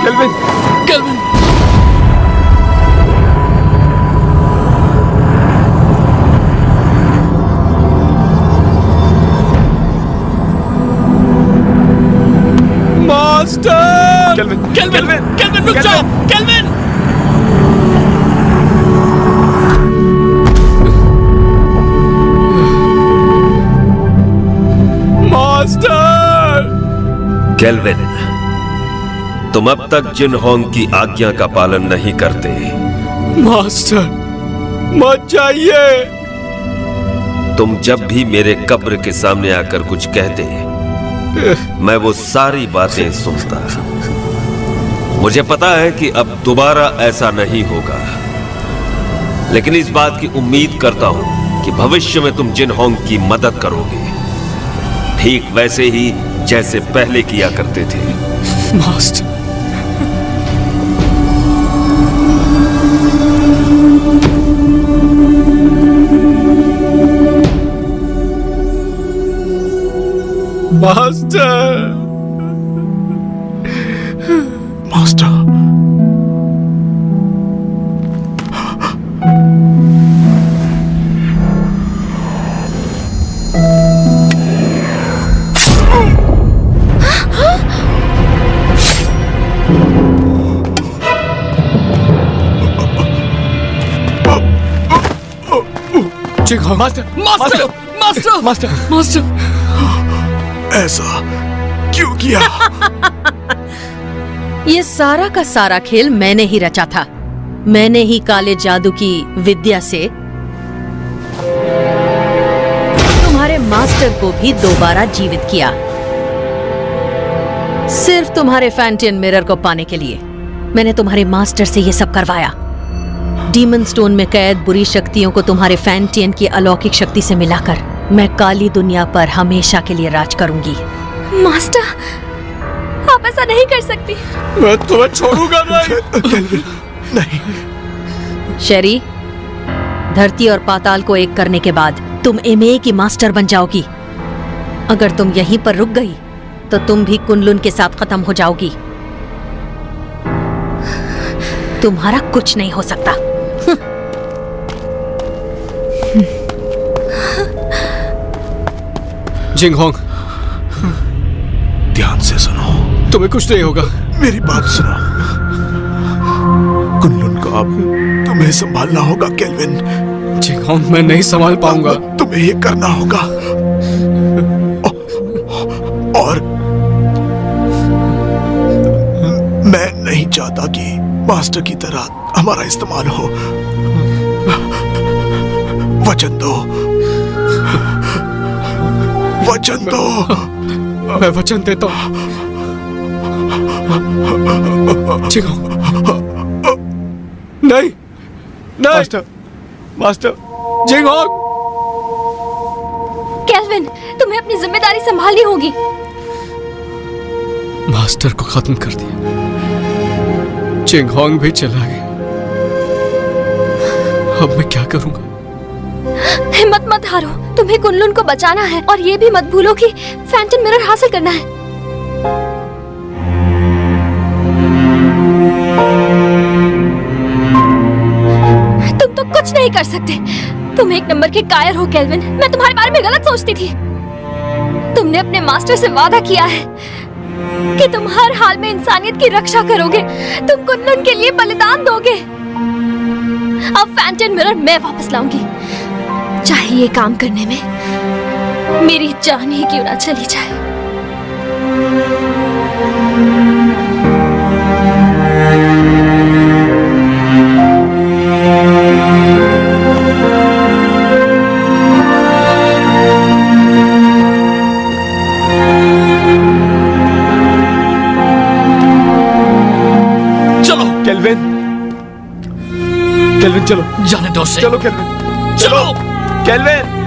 Kelvin, kelvin, master. Kelvin, kelvin, kelvin, रुक जाओ, केल्विन। मास्टर। केल्विन, तुम अब तक जिनहोंग की आज्ञा का पालन नहीं करते। मास्टर, मत जाइए। तुम जब भी मेरे कब्र के सामने आकर कुछ कहते, मैं वो सारी बातें सुनता। मुझे पता है कि अब दोबारा ऐसा नहीं होगा, लेकिन इस बात की उम्मीद करता हूं कि भविष्य में तुम जिनहोंग की मदद करोगे, ठीक वैसे ही जैसे पहले किया करते थे। Master, master, master, Jinghong, master, master, master, master, master, ऐसा क्यों किया? ये सारा का सारा खेल मैंने ही रचा था। मैंने ही काले जादू की विद्या से तुम्हारे मास्टर को भी दोबारा जीवित किया, सिर्फ तुम्हारे फैंटियन मिरर को पाने के लिए। मैंने तुम्हारे मास्टर से ये सब करवाया। डीमन स्टोन में कैद बुरी शक्तियों को तुम्हारे फैंटियन की अलौकिक शक्ति से मिलाकर मैं काली दुनिया पर हमेशा के लिए राज करूंगी। मास्टर, आप ऐसा नहीं कर सकती। मैं तुम्हें छोड़ूंगा नहीं। नहीं। शेरी, धरती और पाताल को एक करने के बाद तुम एमए की मास्टर बन जाओगी। अगर तुम यहीं पर रुक गई तो तुम भी कुनलुन के साथ खत्म हो जाओगी। तुम्हारा कुछ नहीं हो सकता। जिंगहोंग, ध्यान से सुनो। तुम्हें कुछ नहीं होगा। मेरी बात सुनो। कुनलुन को अब तुम्हें संभालना होगा केल्विन। जिंगहोंग, मैं नहीं संभाल पाऊंगा। तुम्हें ये करना होगा। और मैं नहीं चाहता कि मास्टर की तरह हमारा इस्तेमाल हो। वचन दो, वचन दो। मैं वचन देता हूं। नहीं, नहीं। Master, master, Jinghong. केल्विन, तुम्हें अपनी जिम्मेदारी संभालनी होगी। मास्टर को खत्म कर दिया, जिंगहोंग भी चला गया। अब मैं क्या करूंगा? हिम्मत मत हारो, तुम्हें कुनलुन को बचाना है और ये भी मत भूलो कि फैंटम मिरर हासिल करना है। तुम तो कुछ नहीं कर सकते। तुम एक नंबर के कायर हो केल्विन। मैं तुम्हारे बारे में गलत सोचती थी। तुमने अपने मास्टर से वादा किया है कि तुम हर हाल में इंसानियत की रक्षा करोगे। तुम कुनलुन के लिए बलिदान दोगे। अब फैंटन मिरर मैं वापस लाऊंगी, चाहे ये काम करने में मेरी जान ही क्यों ना चली जाए। चलो केल्विन, केल्विन चलो, जाने दो उसे। चलो केल्विन, चलो केल्विन।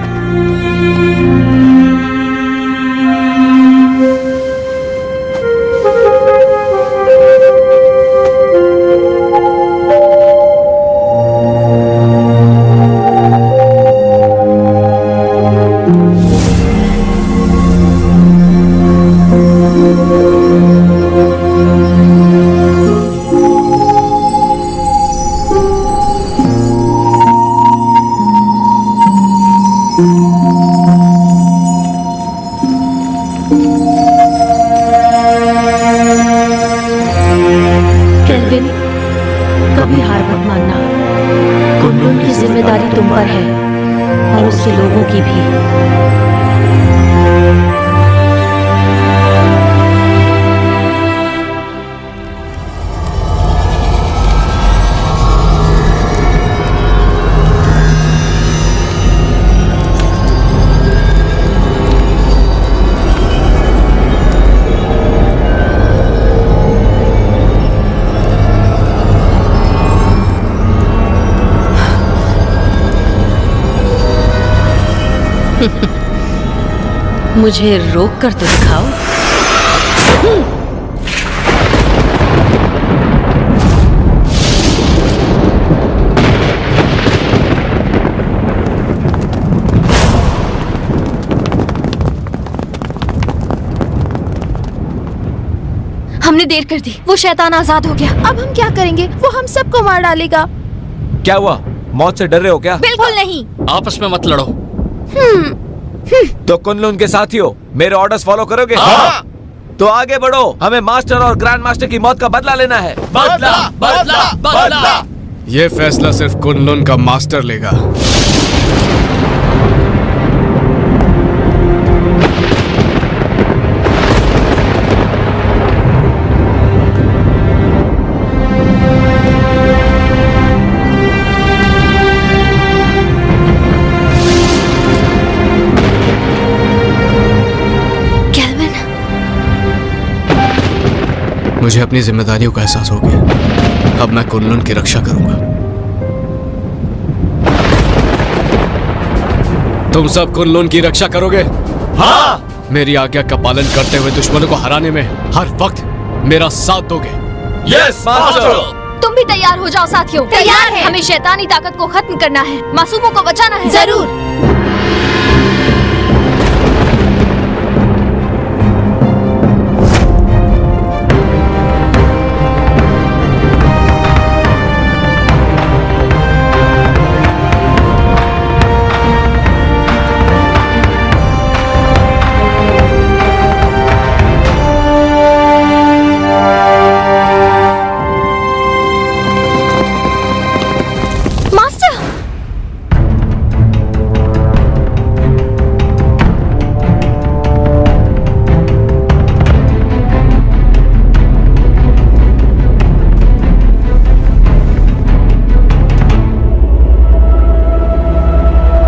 केल्विन, कभी हार मत मानना। कुनलुन की जिम्मेदारी तुम पर है और उसके लोगों की भी। मुझे रोक कर तो दिखाओ। हमने देर कर दी। वो शैतान आजाद हो गया। अब हम क्या करेंगे? वो हम सबको मार डालेगा। क्या हुआ? मौत से डर रहे हो क्या? बिल्कुल नहीं। आपस में मत लड़ो। तो कुनलुन के साथी हो, मेरे ऑर्डर्स फॉलो करोगे? हाँ। तो आगे बढ़ो, हमें मास्टर और ग्रैंड मास्टर की मौत का बदला लेना है। बदला बदला बदला। ये फैसला सिर्फ कुनलुन का मास्टर लेगा। मुझे अपनी जिम्मेदारियों का एहसास हो गया। अब मैं कुनलुन की रक्षा करूंगा। तुम सब कुनलुन की रक्षा करोगे? हाँ। मेरी आज्ञा का पालन करते हुए दुश्मनों को हराने में हर वक्त मेरा साथ दोगे? Yes master. तुम भी तैयार हो जाओ साथियों। तैयार है। हमें शैतानी ताकत को खत्म करना है, मासूमों को बचाना है। जरूर।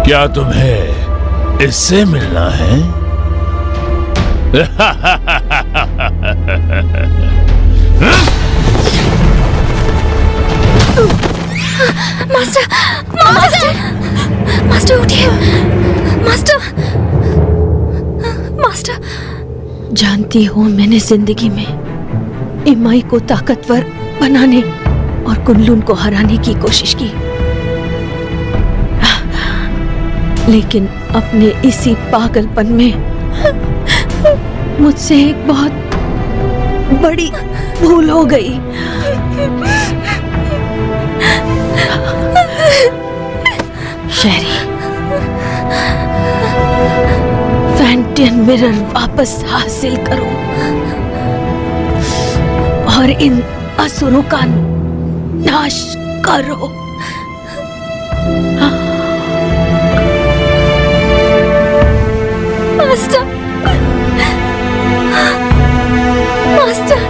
क्या तुम्हें इससे मिलना है? मास्टर, मास्टर, मास्टर उठिए। Master, master. जानती हो, मैंने जिंदगी में इमाई को ताकतवर बनाने और कुनलुन को हराने की कोशिश की, लेकिन अपने इसी पागलपन में मुझसे एक बहुत बड़ी भूल हो गई। शेरी, फैंटियन मिरर वापस हासिल करो और इन असुरों का नाश करो। मास्टर, मास्टर,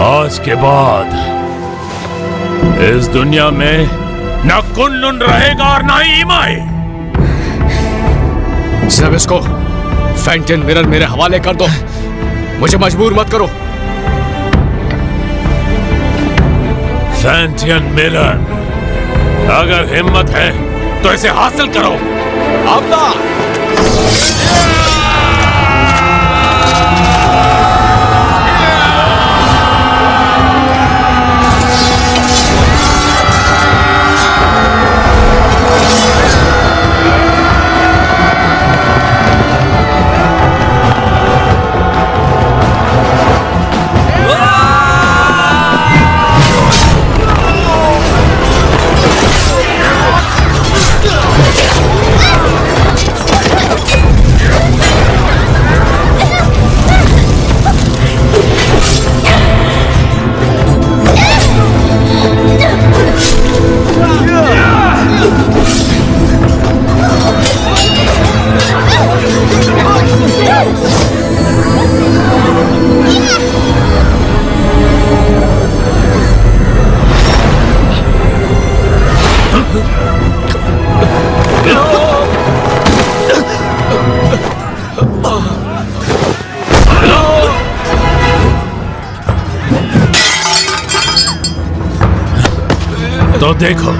आज के बाद इस दुनिया में न कुन-लुन रहेगा और न ही इमाई। सब इसको फैंटियन मिरर मेरे हवाले कर दो, मुझे मजबूर मत करो। फैंटियन मिरर, अगर हिम्मत है तो इसे हासिल करो। आपदा! तो देखो,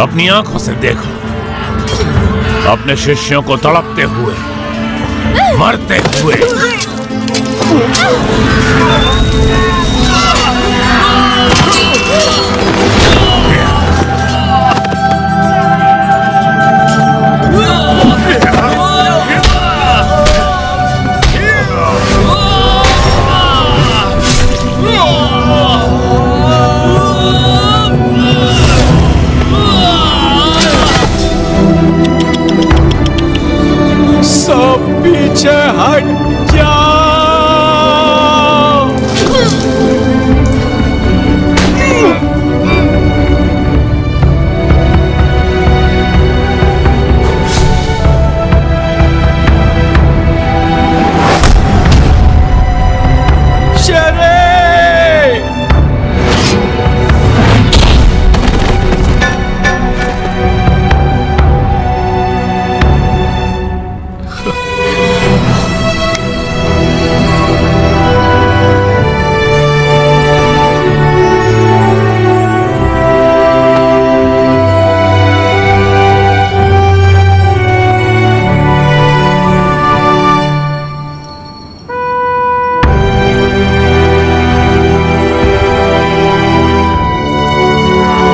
अपनी आंखों से देखो, अपने शिष्यों को तड़पते हुए, मरते हुए। सब पीछे हट जाओ। शेरे!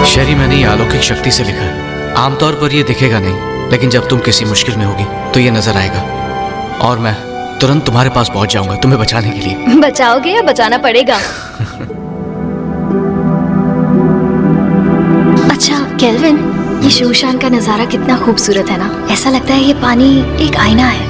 शरी मैंने ये अलौकिक शक्ति से लिखा है। आमतौर पर ये दिखेगा नहीं, लेकिन जब तुम किसी मुश्किल में होगी तो ये नजर आएगा और मैं तुरंत तुम्हारे पास पहुंच जाऊंगा तुम्हें बचाने के लिए। बचाओगे या बचाना पड़ेगा? अच्छा केल्विन, ये शूशान का नजारा कितना खूबसूरत है ना। ऐसा लगता है ये पानी एक आईना है।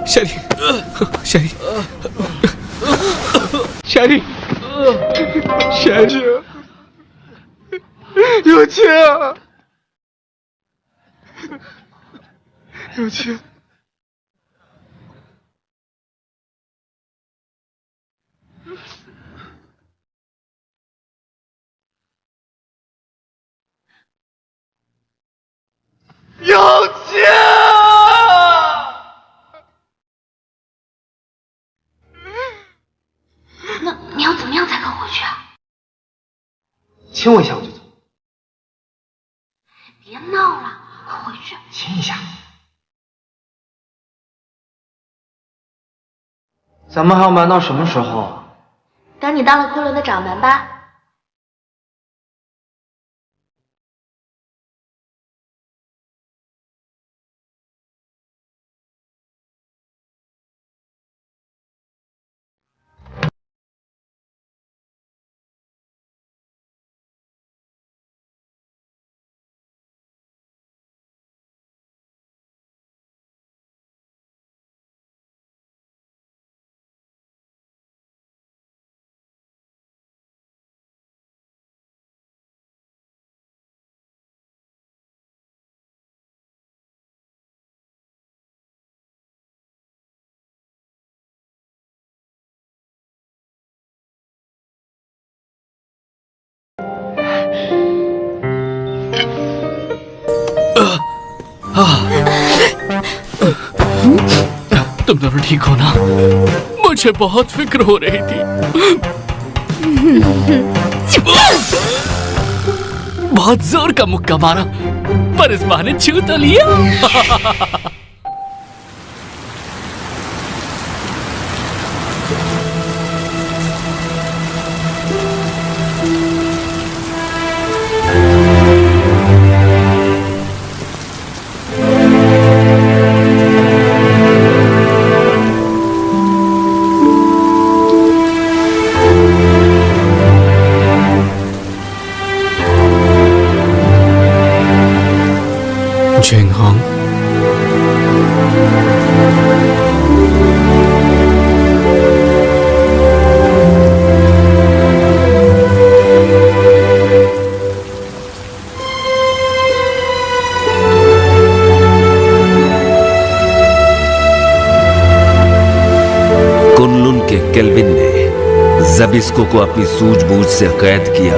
शरी शरी शरी शरी 有钱啊！有钱！有钱啊！那你要怎么样才肯回去啊？亲我一下我就走。 别闹了，快回去！亲一下。咱们还要瞒到什么时候？等你当了昆仑的掌门吧。तुम दोनों ठीक हो ना? मुझे बहुत फिक्र हो रही थी। बहुत जोर का मुक्का मारा, पर इस बहाने छू तो लिया। Jinghong. कुनलुन के केल्विन ने जबिस्को को अपनी सूझबूझ से कैद किया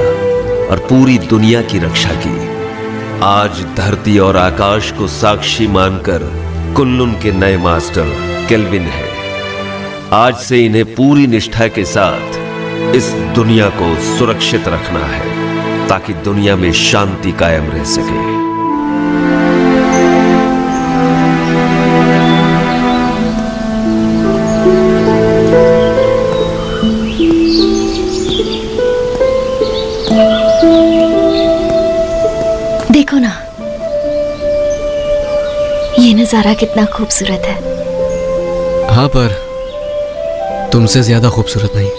और पूरी दुनिया की रक्षा की। आज धरती और आकाश को साक्षी मानकर कुनलुन के नए मास्टर केल्विन है। आज से इन्हें पूरी निष्ठा के साथ इस दुनिया को सुरक्षित रखना है ताकि दुनिया में शांति कायम रह सके। देखो ना, ये नजारा कितना खूबसूरत है। हाँ, पर तुमसे ज्यादा खूबसूरत नहीं।